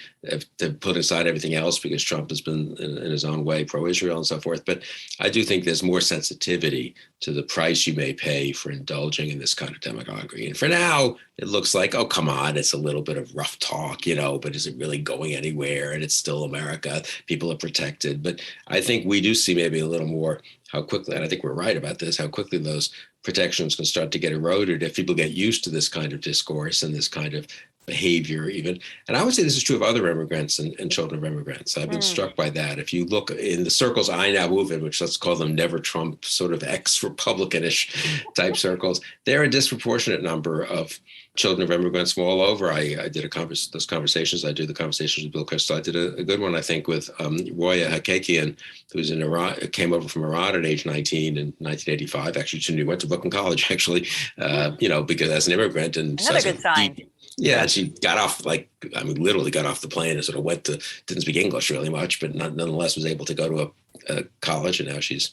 they've put aside everything else because Trump has been in his own way pro-Israel and so forth. But I do think there's more sensitivity to the price you may pay for indulging in this kind of demagoguery. And for now, it looks like, oh, come on, it's a little bit of rough talk, but is it really going anywhere? And it's still America. People are protected. But I think we do see maybe a little more how quickly, and I think we're right about this, how quickly those protections can start to get eroded if people get used to this kind of discourse and this kind of behavior even. And I would say this is true of other immigrants and children of immigrants. I've been struck by that. If you look in the circles I now move in, which let's call them never Trump, sort of ex-Republicanish type circles, there are a disproportionate number of children of immigrants from all over. I did those conversations. I do the conversations with Bill Kristol. I did a good one, I think, with Roya Hakakian, who's in Iran, came over from Iran at age 19 in 1985. Actually, she went to Brooklyn College, actually, because as an immigrant. And
another good sign.
Yeah, she got off, literally got off the plane and sort of didn't speak English really much, but nonetheless was able to go to a college, and now she's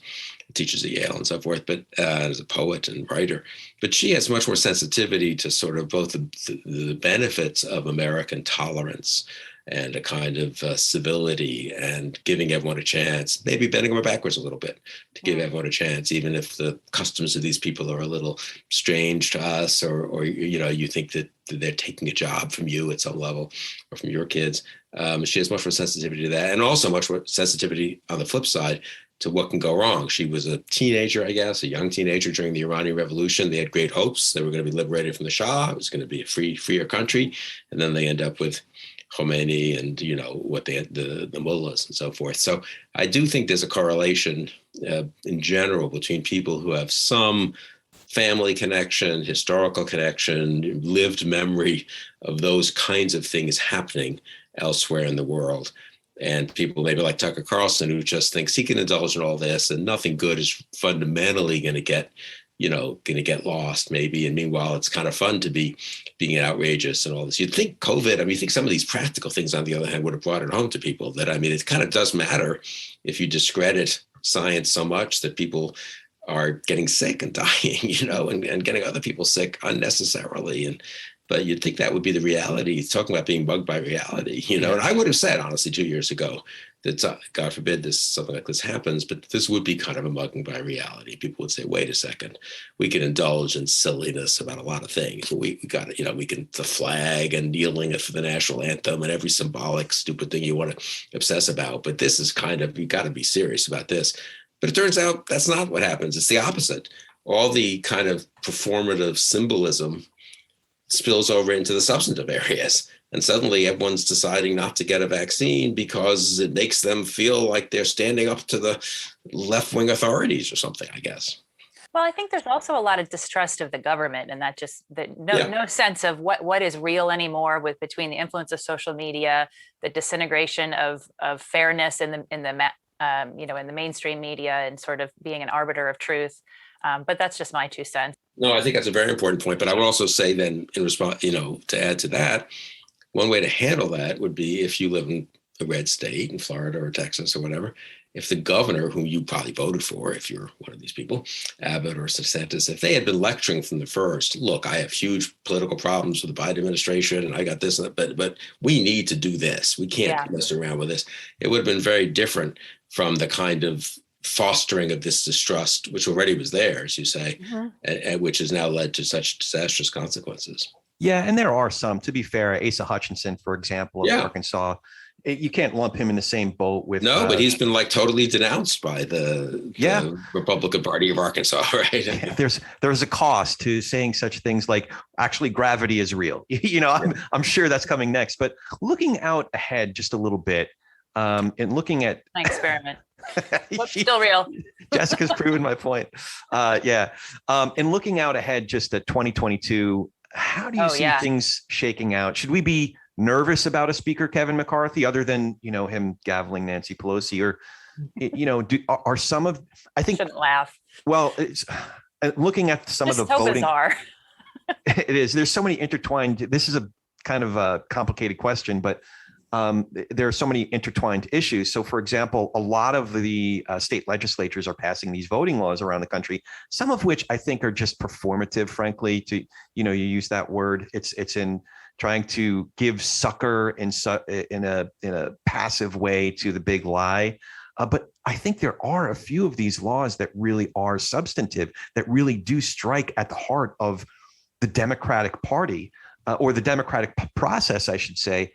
teaches at Yale and so forth, but as a poet and writer. But she has much more sensitivity to sort of both the benefits of American tolerance and a kind of civility and giving everyone a chance, maybe bending over backwards a little bit to give everyone a chance, even if the customs of these people are a little strange to us, or you think that they're taking a job from you at some level or from your kids. She has much more sensitivity to that, and also much more sensitivity on the flip side to what can go wrong. She was a teenager, I guess, a young teenager during the Iranian Revolution. They had great hopes. They were going to be liberated from the Shah. It was going to be a freer country. And then they end up with Khomeini and, what the mullahs and so forth. So I do think there's a correlation in general between people who have some family connection, historical connection, lived memory of those kinds of things happening elsewhere in the world. And people maybe like Tucker Carlson, who just thinks he can indulge in all this and nothing good is fundamentally going to get lost maybe. And meanwhile, it's kind of fun to be being outrageous and all this. You'd think COVID, you think some of these practical things, on the other hand, would have brought it home to people that, it kind of does matter if you discredit science so much that people are getting sick and dying, and getting other people sick unnecessarily. But you'd think that would be the reality. He's talking about being mugged by reality, and I would have said, honestly, 2 years ago that, God forbid something like this happens, but this would be kind of a mugging by reality. People would say, wait a second, we can indulge in silliness about a lot of things. But we got to, we can, the flag and kneeling for the national anthem and every symbolic stupid thing you want to obsess about. But this is you got to be serious about this. But it turns out that's not what happens. It's the opposite. All the kind of performative symbolism spills over into the substantive areas. And suddenly everyone's deciding not to get a vaccine because it makes them feel like they're standing up to the left-wing authorities or something, I guess.
Well, I think there's also a lot of distrust of the government, and that no sense of what is real anymore between the influence of social media, the disintegration of fairness in the mainstream media, and sort of being an arbiter of truth. But that's just my 2 cents.
No, I think that's a very important point. But I would also say then, in response, to add to that, one way to handle that would be if you live in a red state, in Florida or Texas or whatever, if the governor, whom you probably voted for, if you're one of these people, Abbott or DeSantis, if they had been lecturing from the first, look, I have huge political problems with the Biden administration and I got this, but we need to do this. We can't mess around with this. It would have been very different from the kind of fostering of this distrust, which already was there, as you say, and which has now led to such disastrous consequences.
Yeah, and there are some, to be fair, Asa Hutchinson, for example, of Arkansas, you can't lump him in the same boat with...
No, but he's been totally denounced by the Republican Party of Arkansas, right?
Yeah, there's a cost to saying such things like, actually, gravity is real. I'm sure that's coming next. But looking out ahead just a little bit, and looking at...
An experiment. Still real.
Jessica's proven my point. And looking out ahead just at 2022, how do you see things shaking out? Should we be nervous about a speaker, Kevin McCarthy, other than, him gaveling Nancy Pelosi, or, are some of, I think...
Shouldn't laugh.
Well, it's looking at some of the
so
voting.
Bizarre.
It is. There's so many intertwined. This is a kind of a complicated question, but there are so many intertwined issues. So, for example, a lot of the state legislatures are passing these voting laws around the country, some of which I think are just performative, frankly, to, you use that word. It's in trying to give succor in a passive way to the big lie. But I think there are a few of these laws that really are substantive, that really do strike at the heart of the Democratic Party, or the democratic process, I should say.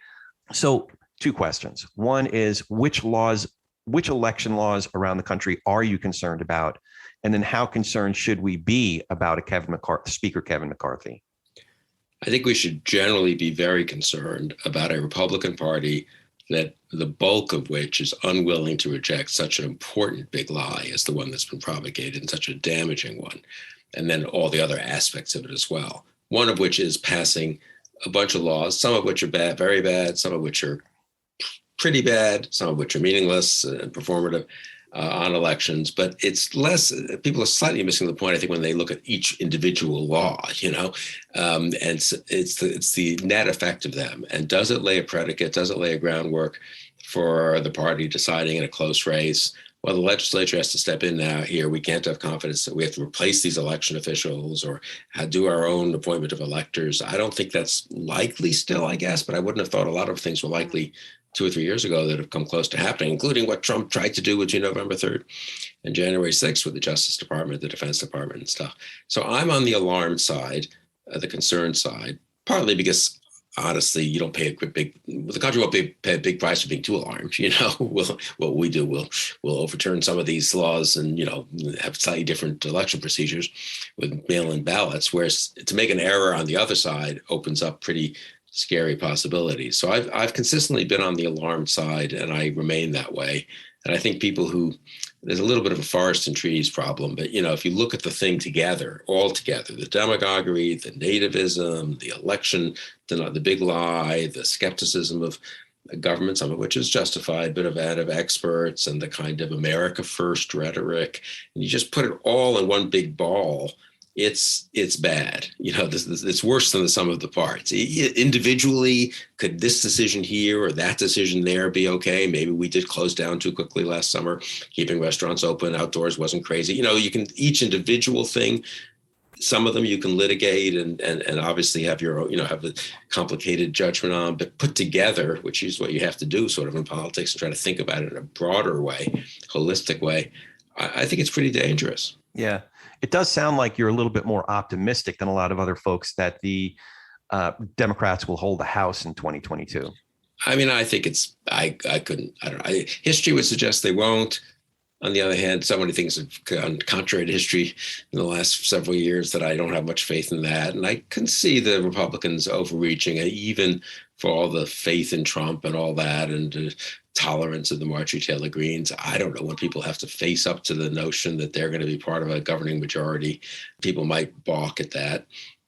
So 2 questions. One is, which election laws around the country are you concerned about? And then how concerned should we be about Speaker Kevin McCarthy?
I think we should generally be very concerned about a Republican Party that the bulk of which is unwilling to reject such an important big lie as the one that's been propagated, and such a damaging one, and then all the other aspects of it as well. One of which is passing a bunch of laws, some of which are bad, very bad, some of which are pretty bad, some of which are meaningless and performative on elections. But it's less, people are slightly missing the point, I think, when they look at each individual law, and it's the net effect of them. And does it lay a predicate, does it lay a groundwork for the party deciding in a close race well, the legislature has to step in now here. We can't have confidence that we have to replace these election officials or do our own appointment of electors. I don't think that's likely still, I guess, but I wouldn't have thought a lot of things were likely 2 or 3 years ago that have come close to happening, including what Trump tried to do between November 3rd and January 6th with the Justice Department, the Defense Department and stuff. So I'm on the alarm side, the concern side, partly because honestly, you don't pay the country won't pay a big price for being too alarmed. What we do, we'll overturn some of these laws and, have slightly different election procedures with mail-in ballots, whereas to make an error on the other side opens up pretty scary possibilities. So I've consistently been on the alarm side, and I remain that way. And I think there's a little bit of a forest and trees problem, but if you look at the thing all together, the demagoguery, the nativism, the election, the big lie, the skepticism of government, some of which is justified, but of experts and the kind of America first rhetoric, and you just put it all in one big ball, it's bad. It's worse than the sum of the parts. Individually, could this decision here or that decision there be okay? Maybe we did close down too quickly last summer. Keeping restaurants open outdoors wasn't crazy. You can each individual thing. Some of them you can litigate and obviously have your own, have a complicated judgment on, but put together, which is what you have to do sort of in politics and try to think about it in a broader way, holistic way. I think it's pretty dangerous.
Yeah. It does sound like you're a little bit more optimistic than a lot of other folks that the Democrats will hold the House in 2022. I mean,
I think I don't know. History would suggest they won't. On the other hand, so many things have gone contrary to history in the last several years that I don't have much faith in that. And I can see the Republicans overreaching, even for all the faith in Trump and all that and tolerance of the Marjorie Taylor Greens. I don't know when people have to face up to the notion that they're going to be part of a governing majority. People might balk at that.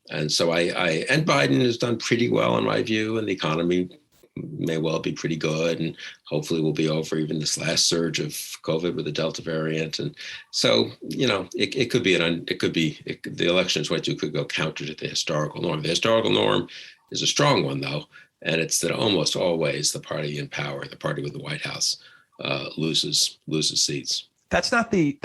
And so and Biden has done pretty well in my view, and the economy may well be pretty good, and hopefully we'll be over even this last surge of COVID with the Delta variant. And so, it could be the election in 22 could go counter to the historical norm. The historical norm is a strong one, though, and it's that almost always the party in power, the party with the White House, loses seats.
That's not the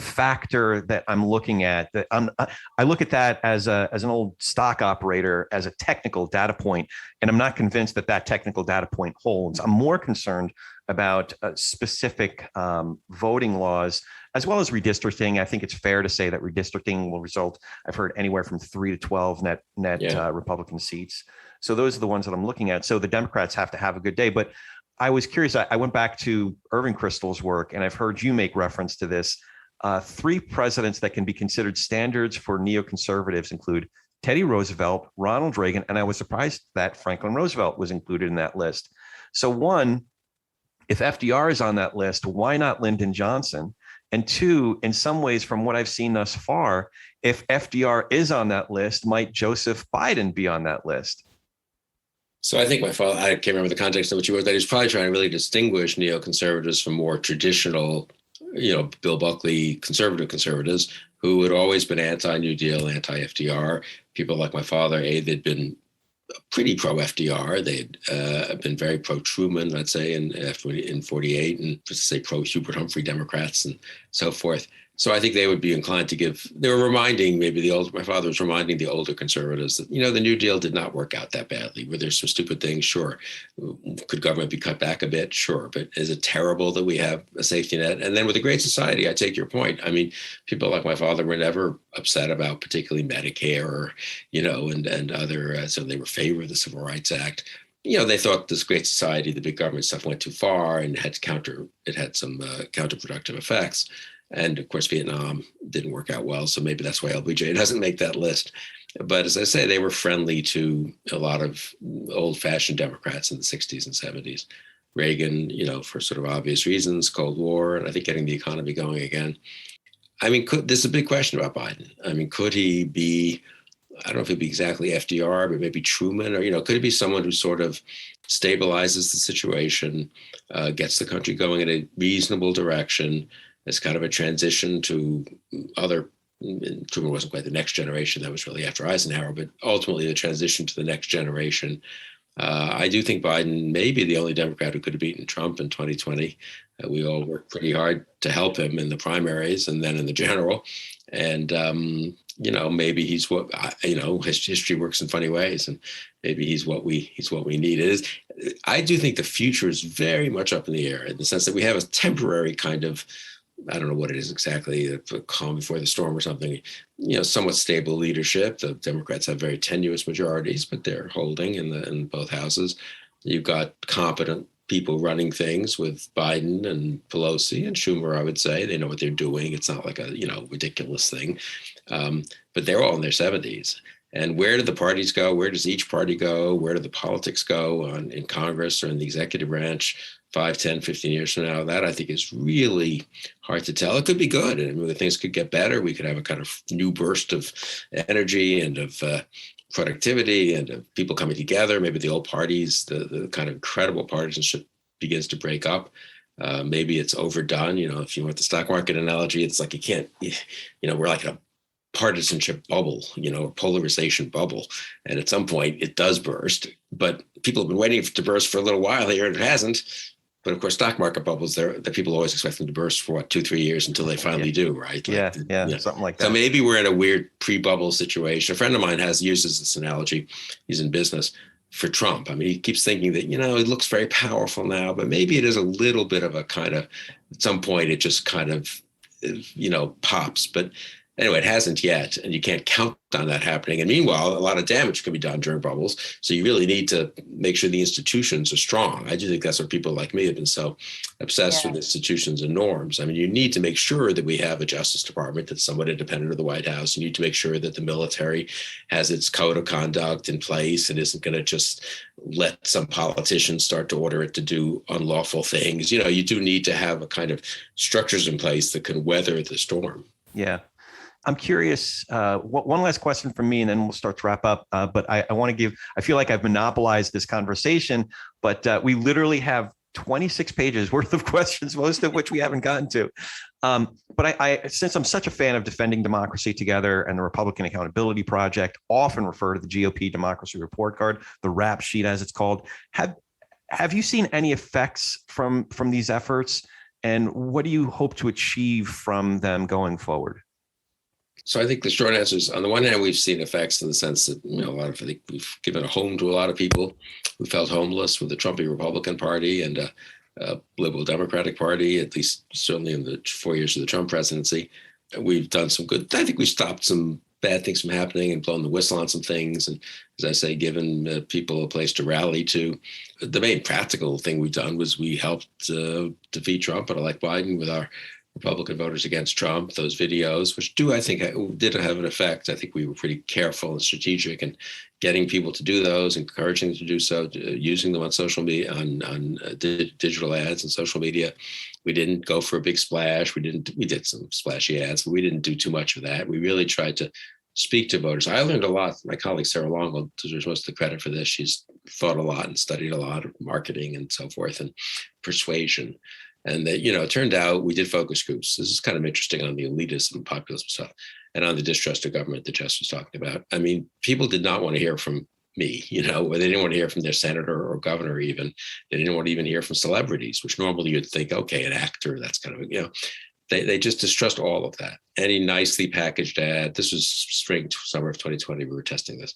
factor that I'm looking at. I look at that as an old stock operator, as a technical data point, and I'm not convinced that technical data point holds. I'm more concerned about specific voting laws as well as redistricting. I think it's fair to say that redistricting will result, I've heard, anywhere from 3 to 12 net Republican seats. So those are the ones that I'm looking at. So the Democrats have to have a good day, but I was curious. I went back to Bill Kristol's work, and I've heard you make reference to this. 3 presidents that can be considered standards for neoconservatives include Teddy Roosevelt, Ronald Reagan, and I was surprised that Franklin Roosevelt was included in that list. So one, if FDR is on that list, why not Lyndon Johnson? And 2, in some ways, from what I've seen thus far, if FDR is on that list, might Joseph Biden be on that list?
So I think my father, I can't remember the context of what you wrote, that he's probably trying to really distinguish neoconservatives from more traditional, Bill Buckley conservatives who had always been anti-New Deal, anti-FDR. People like my father, they'd been pretty pro-FDR. They'd been very pro-Truman, let's say, in 48, and just say pro-Hubert Humphrey Democrats and so forth. So I think they would be inclined to they were reminding my father was reminding the older conservatives that, the New Deal did not work out that badly. Were there some stupid things? Sure. Could government be cut back a bit? Sure. But is it terrible that we have a safety net? And then with the Great Society, I take your point. I mean, people like my father were never upset about particularly Medicare, and other, so they were in favor of the Civil Rights Act. They thought this Great Society, the big government stuff went too far and it had some counterproductive effects. And of course, Vietnam didn't work out well. So maybe that's why LBJ doesn't make that list. But as I say, they were friendly to a lot of old-fashioned Democrats in the 60s and 70s. Reagan, for sort of obvious reasons, Cold War, and I think getting the economy going again. I mean, this is a big question about Biden. I mean, could he be, I don't know if he'd be exactly FDR, but maybe Truman, or, could he be someone who sort of stabilizes the situation, gets the country going in a reasonable direction, as kind of a transition to other, Truman wasn't quite the next generation, that was really after Eisenhower, but ultimately the transition to the next generation. I do think Biden may be the only Democrat who could have beaten Trump in 2020. We all worked pretty hard to help him in the primaries and then in the general. And, maybe he's what, his history works in funny ways, and maybe he's what we need. I do think the future is very much up in the air, in the sense that we have a temporary kind of, I don't know what it is exactly, a calm before the storm or something, somewhat stable leadership. The Democrats have very tenuous majorities, but they're holding in both houses. You've got competent people running things with Biden and Pelosi and Schumer, I would say. They know what they're doing. It's not like a, ridiculous thing. But they're all in their 70s. And where do the parties go? Where does each party go? Where do the politics go in Congress or in the executive branch 5, 10, 15 years from now? That, I think, is really hard to tell. It could be good. I mean, things could get better. We could have a kind of new burst of energy and of productivity and of people coming together. Maybe the old parties, the kind of incredible partisanship begins to break up. Maybe it's overdone. If you want the stock market analogy, it's like you can't, we're like a partisanship bubble, polarization bubble. And at some point it does burst, but people have been waiting to burst for a little while here and it hasn't. But of course, stock market bubbles, that people always expect them to burst for 2-3 years until they finally do, right?
Something like that.
So maybe we're in a weird pre-bubble situation. A friend of mine uses this analogy. He's in business for Trump. I mean, he keeps thinking that, it looks very powerful now, but maybe it is a little bit of a kind of, at some point, it just kind of, pops. But anyway, it hasn't yet, and you can't count on that happening. And meanwhile, a lot of damage can be done during bubbles. So you really need to make sure the institutions are strong. I do think that's what people like me have been so obsessed with, institutions and norms. I mean, you need to make sure that we have a Justice Department that's somewhat independent of the White House. You need to make sure that the military has its code of conduct in place and isn't going to just let some politicians start to order it to do unlawful things. You do need to have a kind of structures in place that can weather the storm.
Yeah. I'm curious, one last question from me, and then we'll start to wrap up. But I feel like I've monopolized this conversation, but we literally have 26 pages worth of questions, most of which we haven't gotten to. But since I'm such a fan of Defending Democracy Together and the Republican Accountability Project, often refer to the GOP Democracy Report Card, the rap sheet as it's called. Have you seen any effects from these efforts? And what do you hope to achieve from them going forward?
So I think the short answer is, on the one hand, we've seen effects in the sense that, I think we've given a home to a lot of people who felt homeless with the Trumpy Republican Party and a liberal Democratic Party, at least certainly in the 4 years of the Trump presidency. We've done some good. I think we've stopped some bad things from happening and blown the whistle on some things. And as I say, given people a place to rally to. The main practical thing we've done was we helped defeat Trump and elect Biden with our Republican voters against Trump, those videos, which I think did have an effect. I think we were pretty careful and strategic in getting people to do those, encouraging them to do so, using them on social media, on digital ads and social media. We didn't go for a big splash. We did some splashy ads, but we didn't do too much of that. We really tried to speak to voters. I learned a lot. My colleague Sarah Long deserves most of the credit for this. She's thought a lot and studied a lot of marketing and so forth and persuasion. And that, it turned out we did focus groups. This is kind of interesting on the elitism and populism stuff and on the distrust of government that Jess was talking about. I mean, people did not want to hear from me, or they didn't want to hear from their senator or governor even. They didn't want to even hear from celebrities, which normally you'd think, okay, an actor, that's kind of, they just distrust all of that. Any nicely packaged ad, this was summer of 2020, we were testing this,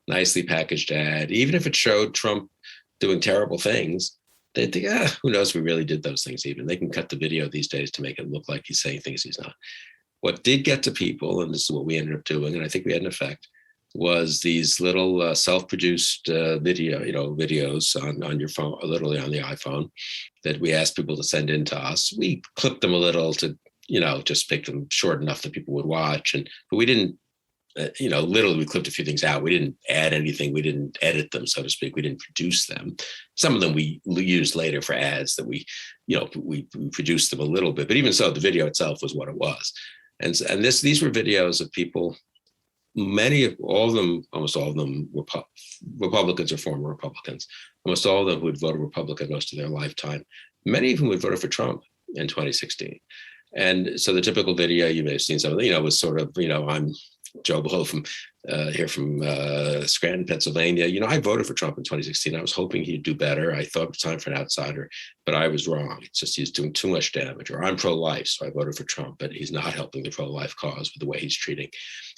nicely packaged ad, even if it showed Trump doing terrible things, they think, who knows if we really did those things even. They can cut the video these days to make it look like he's saying things he's not. What did get to people, and this is what we ended up doing, and I think we had an effect, was these little self-produced videos on your phone, literally on the iPhone, that we asked people to send in to us. We clipped them a little to, just make them short enough that people would watch. But we didn't, literally we clipped a few things out. We didn't add anything. We didn't edit them, so to speak. We didn't produce them. Some of them we used later for ads that we produced them a little bit. But even so, the video itself was what it was. And these were videos of people, almost all of them were Republicans or former Republicans. Almost all of them who had voted Republican most of their lifetime. Many of whom had voted for Trump in 2016. And so the typical video, you may have seen some of it, was sort of, I'm Joe Blow from here from Scranton, Pennsylvania. I voted for Trump in 2016. I was hoping he'd do better. I thought it was time for an outsider, but I was wrong. It's just he's doing too much damage. Or I'm pro-life, so I voted for Trump, but he's not helping the pro-life cause with the way he's treating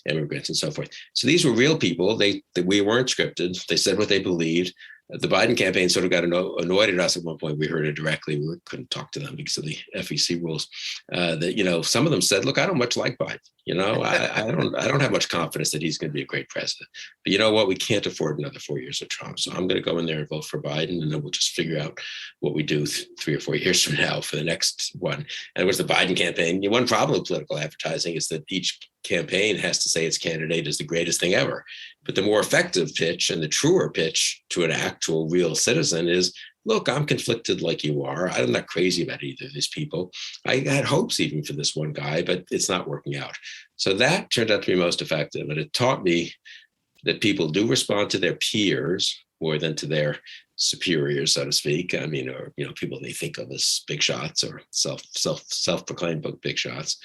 immigrants and so forth. So these were real people. We weren't scripted. They said what they believed. The Biden campaign sort of got annoyed at us at one point. We heard it directly. We couldn't talk to them because of the FEC rules. That some of them said, "Look, I don't much like Biden. I don't have much confidence that he's going to be a great president. But you know what? We can't afford another 4 years of Trump. So I'm going to go in there and vote for Biden, and then we'll just figure out what we do 3 or 4 years from now for the next one." And it was the Biden campaign. One problem with political advertising is that each campaign has to say its candidate is the greatest thing ever. But the more effective pitch and the truer pitch to an actual real citizen is, look, I'm conflicted like you are. I'm not crazy about either of these people. I had hopes even for this one guy, but it's not working out. So that turned out to be most effective. And it taught me that people do respond to their peers more than to their superiors, so to speak. I mean, or people they think of as big shots or self-proclaimed big shots.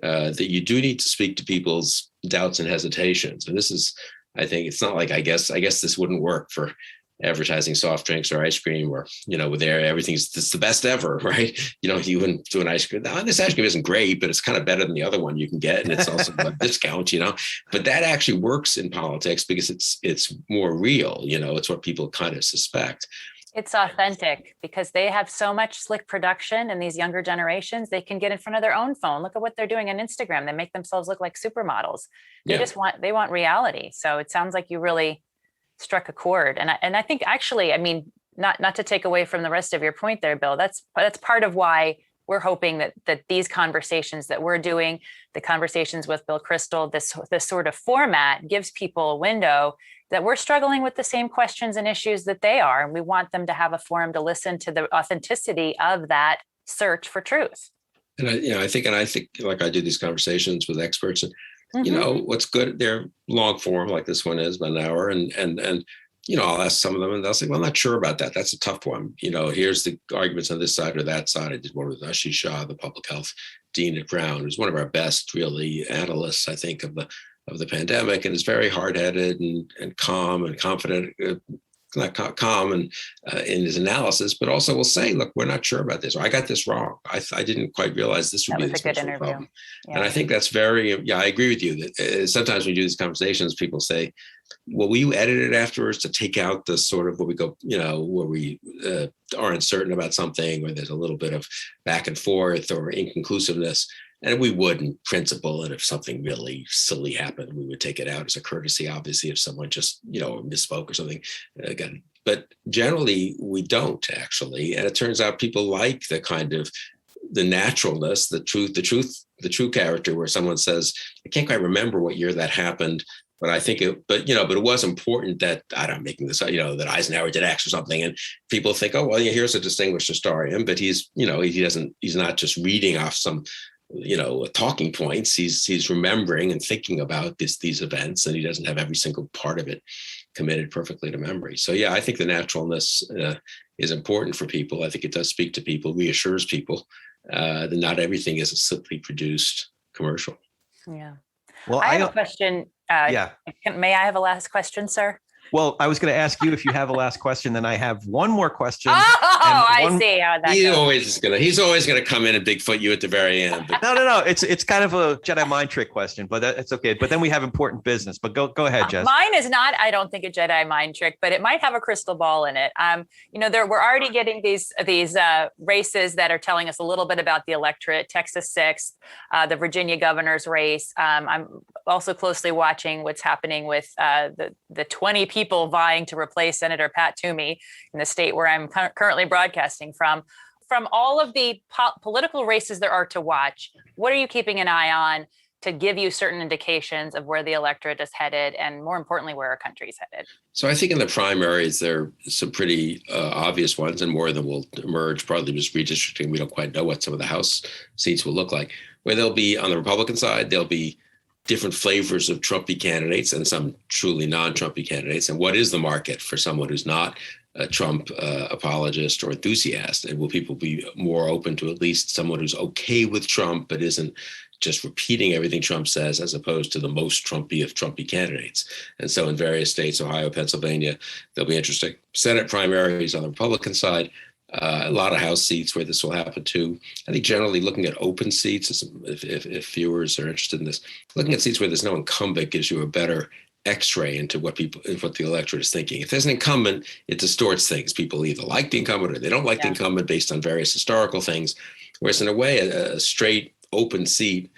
That you do need to speak to people's doubts and hesitations. And this is, I think, it's not like, I guess this wouldn't work for advertising soft drinks or ice cream or, with it's the best ever, right? You wouldn't do an ice cream. Now, this ice cream isn't great, but it's kind of better than the other one you can get. And it's also a discount, but that actually works in politics because it's more real, it's what people kind of suspect.
It's authentic because they have so much slick production, and these younger generations, they can get in front of their own phone. Look at what they're doing on Instagram. They make themselves look like supermodels. They want reality. So it sounds like you really struck a chord. And I think actually, not to take away from the rest of your point there, Bill, that's part of why we're hoping that these conversations that we're doing, the conversations with Bill Kristol, this sort of format gives people a window that we're struggling with the same questions and issues that they are. And we want them to have a forum to listen to the authenticity of that search for truth.
And I think like I do these conversations with experts, and what's good, they're long form like this one is, about an hour, and I'll ask some of them and they'll say, well, I'm not sure about that. That's a tough one. Here's the arguments on this side or that side. I did one with Ashish Shah, the public health dean at Brown, who's one of our best really analysts, I think, of the pandemic, and is very hard-headed and calm and confident, calm and in his analysis, but also will say, look, we're not sure about this, or I got this wrong. I didn't quite realize this would be the special problem. Yeah. And I think that's I agree with you that sometimes when we do these conversations, people say, well, will you edit it afterwards to take out the sort of what we go, where we are uncertain about something, where there's a little bit of back and forth or inconclusiveness? And we would in principle, and if something really silly happened, we would take it out as a courtesy, obviously, if someone just, misspoke or something. But generally, we don't actually. And it turns out people like the kind of the naturalness, the true character, where someone says, I can't quite remember what year that happened, but I think but it was important that, I'm making this, that Eisenhower did X or something. And people think, oh, well, here's a distinguished historian, but he's not just reading off some, talking points. He's remembering and thinking about these events, and he doesn't have every single part of it committed perfectly to memory. So I think the naturalness is important for people. I think it does speak to people, reassures people that not everything is a simply produced commercial.
Yeah.
Well,
I have a question. May I have a last question, sir?
Well, I was going to ask you if you have a last question, then I have one more question.
I see how that goes.
He's always gonna come in and Bigfoot you at the very end. But.
No. It's kind of a Jedi mind trick question, but it's okay. But then we have important business. But go ahead, Jess.
Mine is not, I don't think, a Jedi mind trick, but it might have a crystal ball in it. We're already getting these races that are telling us a little bit about the electorate. Texas 6th, the Virginia governor's race. I'm also closely watching what's happening with the 20 people vying to replace Senator Pat Toomey in the state where I'm currently broadcasting from. From all of the political races there are to watch, what are you keeping an eye on to give you certain indications of where the electorate is headed, and more importantly, where our country is headed?
So I think in the primaries, there are some pretty obvious ones, and more of them will emerge, probably just redistricting. We don't quite know what some of the House seats will look like, where they'll be on the Republican side, there'll be different flavors of Trumpy candidates and some truly non-Trumpy candidates. And what is the market for someone who's not a Trump apologist or enthusiast? And will people be more open to at least someone who's okay with Trump, but isn't just repeating everything Trump says, as opposed to the most Trumpy of Trumpy candidates. And so in various states, Ohio, Pennsylvania, there'll be interesting Senate primaries on the Republican side. A lot of House seats where this will happen too. I think generally looking at open seats, if viewers are interested in this, looking at seats where there's no incumbent gives you a better X-ray into what the electorate is thinking. If there's an incumbent, it distorts things. People either like the incumbent or they don't like the incumbent based on various historical things. Whereas in a way, a straight open seat,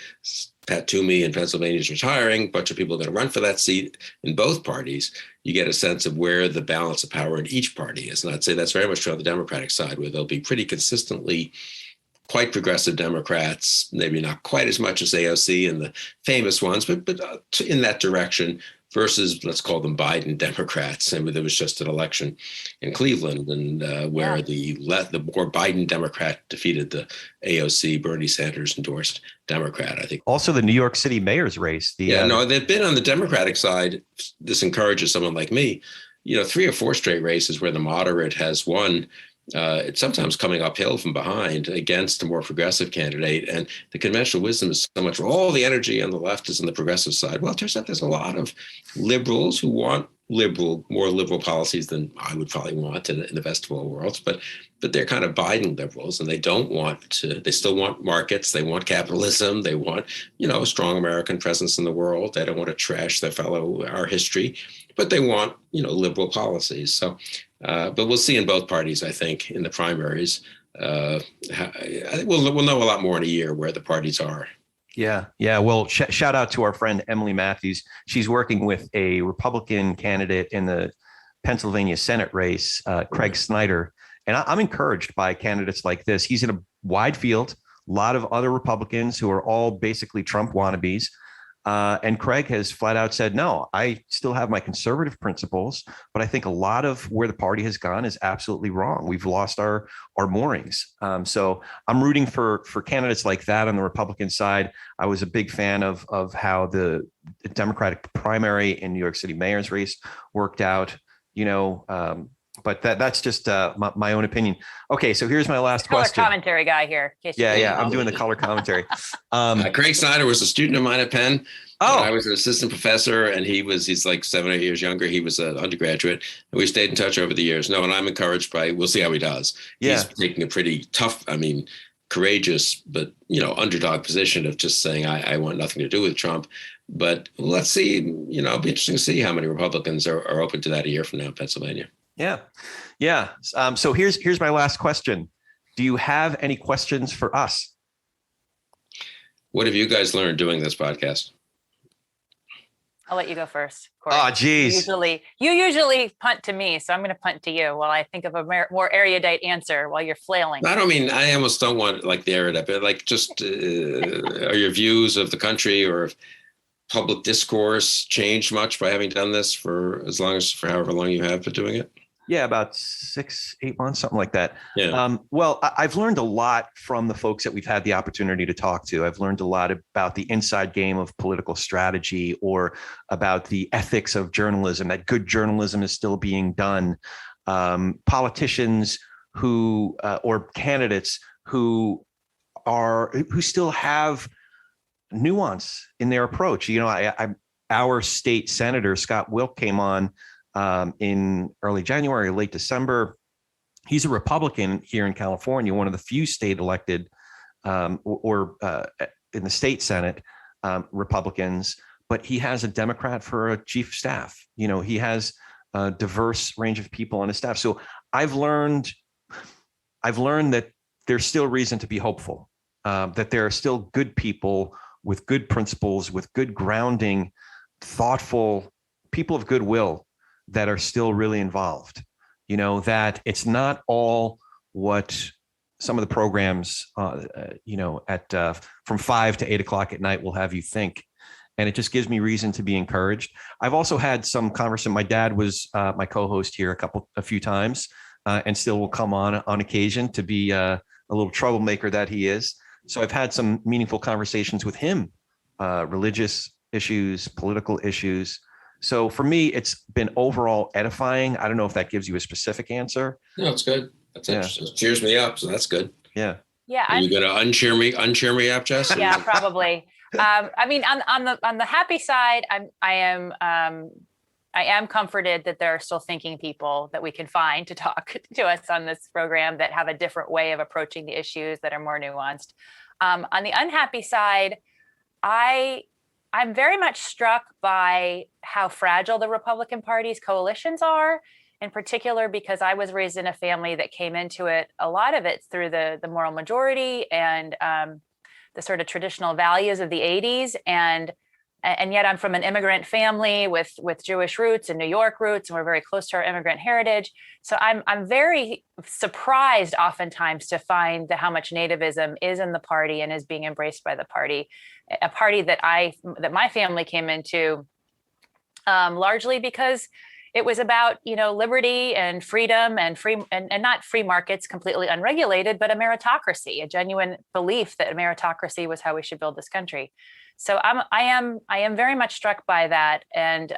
Pat Toomey in Pennsylvania is retiring, a bunch of people are going to run for that seat in both parties. You get a sense of where the balance of power in each party is. And I'd say that's very much true on the Democratic side, where they'll be pretty consistently quite progressive Democrats, maybe not quite as much as AOC and the famous ones, but in that direction, versus, let's call them Biden Democrats. And there was just an election in Cleveland, and where the more Biden Democrat defeated the AOC, Bernie Sanders endorsed Democrat, I think.
Also the New York City mayor's race.
They've been on the Democratic side. This encourages someone like me, 3 or 4 straight races where the moderate has won. It's sometimes coming uphill from behind against a more progressive candidate. And the conventional wisdom is so much, all the energy on the left is on the progressive side. Well, it turns out there's a lot of liberals who want more liberal policies than I would probably want in the best of all worlds. But they're kind of Biden liberals, and they still want markets. They want capitalism. They want, a strong American presence in the world. They don't want to trash our history, but they want, liberal policies. So, but we'll see in both parties, I think, in the primaries. I think we'll know a lot more in a year where the parties are.
Yeah. Well, shout out to our friend Emily Matthews. She's working with a Republican candidate in the Pennsylvania Senate race, Craig Snyder. And I'm encouraged by candidates like this. He's in a wide field, a lot of other Republicans who are all basically Trump wannabes. And Craig has flat out said, no, I still have my conservative principles, but I think a lot of where the party has gone is absolutely wrong. We've lost our moorings. So I'm rooting for candidates like that on the Republican side. I was a big fan of how the Democratic primary in New York City mayor's race worked out, but that's just my own opinion. Okay, so here's my last question.
Color commentary guy here.
I'm doing the color commentary.
Craig Snyder was a student of mine at Penn.
Oh,
I was an assistant professor, and he's like 7 or 8 years younger. He was an undergraduate, and we stayed in touch over the years. No, and I'm encouraged we'll see how he does.
Yeah.
He's taking a pretty tough, courageous, but underdog position of just saying, I want nothing to do with Trump. But let's see, it'll be interesting to see how many Republicans are open to that a year from now in Pennsylvania.
Yeah. So here's my last question. Do you have any questions for us?
What have you guys learned doing this podcast?
I'll let you go first, Corey.
Oh, geez.
You usually punt to me, so I'm going to punt to you while I think of a more erudite answer while you're flailing.
I almost don't want the erudite, but just are your views of the country or of public discourse changed much by having done this for however long you have been doing it?
Yeah, about 6-8 months, something like that.
Yeah.
Well, I've learned a lot from the folks that we've had the opportunity to talk to. I've learned a lot about the inside game of political strategy, or about the ethics of journalism, that good journalism is still being done. Politicians or candidates who still have nuance in their approach. Our state senator, Scott Wilk, came on in early January, late December. He's a Republican here in California, one of the few state elected in the state Senate Republicans, but he has a Democrat for a chief of staff. He has a diverse range of people on his staff. So I've learned that there's still reason to be hopeful, that there are still good people with good principles, with good grounding, thoughtful people of goodwill that are still really involved. That it's not all what some of the programs, from 5 to 8 o'clock at night will have you think. And it just gives me reason to be encouraged. I've also had some conversation. My dad was my co-host here a few times, and still will come on occasion to be a little troublemaker that he is. So I've had some meaningful conversations with him, religious issues, political issues. So for me, it's been overall edifying. I don't know if that gives you a specific answer.
No, it's good. That's interesting. It cheers me up. So that's good.
Yeah.
Yeah.
Are you going to uncheer me up, Jess?
Yeah, probably. I mean, on the happy side, I am comforted that there are still thinking people that we can find to talk to us on this program that have a different way of approaching the issues that are more nuanced. On the unhappy side, I'm very much struck by how fragile the Republican Party's coalitions are, in particular because I was raised in a family that came into it, a lot of it through the moral majority and the sort of traditional values of the 80s. And yet I'm from an immigrant family with Jewish roots and New York roots, and we're very close to our immigrant heritage. So I'm very surprised oftentimes to find how much nativism is in the party and is being embraced by the party, a party that my family came into largely because it was about, liberty and freedom and not free markets completely unregulated, but a meritocracy, a genuine belief that a meritocracy was how we should build this country. So I am very much struck by that, and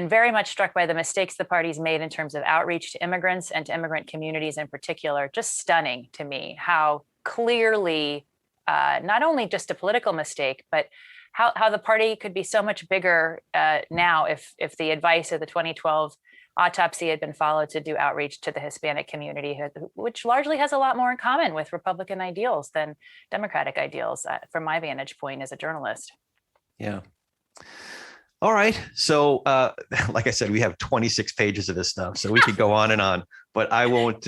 very much struck by the mistakes the party's made in terms of outreach to immigrants and to immigrant communities in particular. Just stunning to me how clearly not only just a political mistake, but how the party could be so much bigger now if the advice of the 2012 autopsy had been followed to do outreach to the Hispanic community, which largely has a lot more in common with Republican ideals than Democratic ideals, from my vantage point as a journalist.
Yeah. All right. So, like I said, we have 26 pages of this stuff, so we could go on and on, but I won't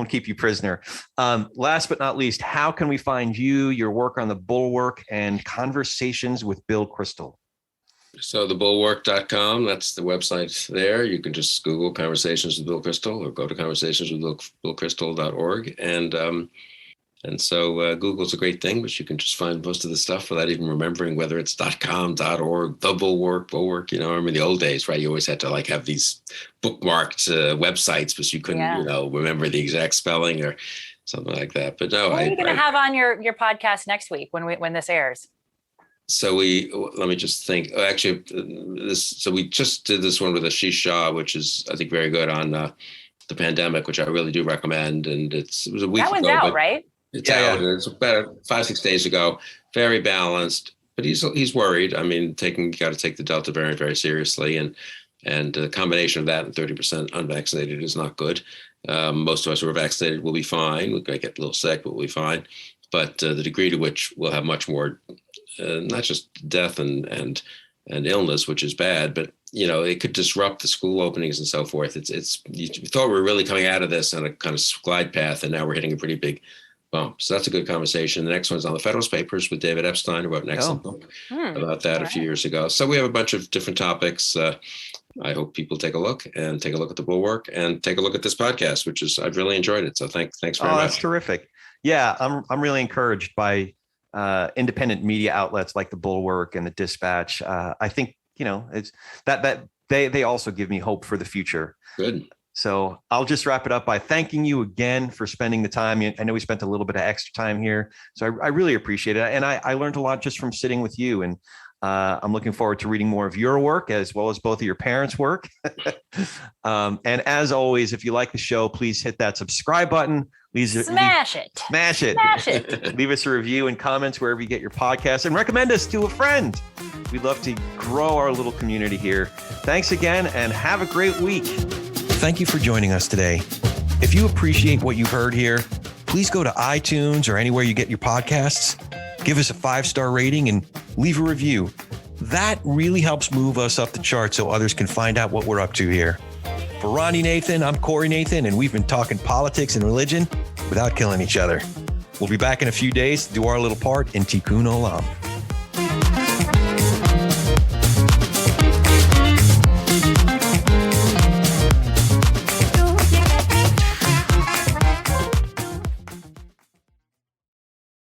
keep you prisoner. Last but not least, how can we find you, your work on the Bulwark, and conversations with Bill Kristol?
So thebulwark.com, that's the website there. You can just Google Conversations with Bill Kristol or go to conversationswithbillkristol.org. And so Google's a great thing, but you can just find most of the stuff without even remembering whether it's .com, .org, the Bulwark. I remember the old days, right? You always had to have these bookmarked websites, but you couldn't, remember the exact spelling or something like that. But no,
what are you going to have on your podcast next week when this airs?
So let me just think. Actually, we just did this one with Ashish Shah, which is, I think, very good on the pandemic, which I really do recommend. And it was a week ago. That one's
out, right?
It's out. It's about 5-6 days ago. Very balanced, but he's worried. I mean, got to take the Delta variant very seriously, and the combination of that and 30% unvaccinated is not good. Most of us who are vaccinated will be fine. We're going to get a little sick, but we'll be fine. But the degree to which we'll have much more, not just death and illness, which is bad, but it could disrupt the school openings and so forth. You thought we were really coming out of this on a kind of glide path, and now we're hitting a pretty big bump. So that's a good conversation. The next one's on the Federalist Papers with David Epstein, who wrote an excellent book about that a few years ago. So we have a bunch of different topics. I hope people take a look at the Bulwark and take a look at this podcast, which is, I've really enjoyed it. So thanks very much.
That's terrific. Yeah, I'm really encouraged by independent media outlets like the Bulwark and the Dispatch. I think, it's that they also give me hope for the future.
Good.
So I'll just wrap it up by thanking you again for spending the time. I know we spent a little bit of extra time here, so I really appreciate it. And I learned a lot just from sitting with you. And I'm looking forward to reading more of your work as well as both of your parents' work. And as always, if you like the show, please hit that subscribe button. Smash it. Leave us a review and comments wherever you get your podcasts, and recommend us to a friend. We'd love to grow our little community here. Thanks again, and have a great week. Thank you for joining us today. If you appreciate what you've heard here, please go to iTunes or anywhere you get your podcasts. Give us a 5-star rating and leave a review. That really helps move us up the chart so others can find out what we're up to here. For Ronnie Nathan, I'm Corey Nathan, and we've been talking politics and religion without killing each other. We'll be back in a few days to do our little part in Tikkun Olam.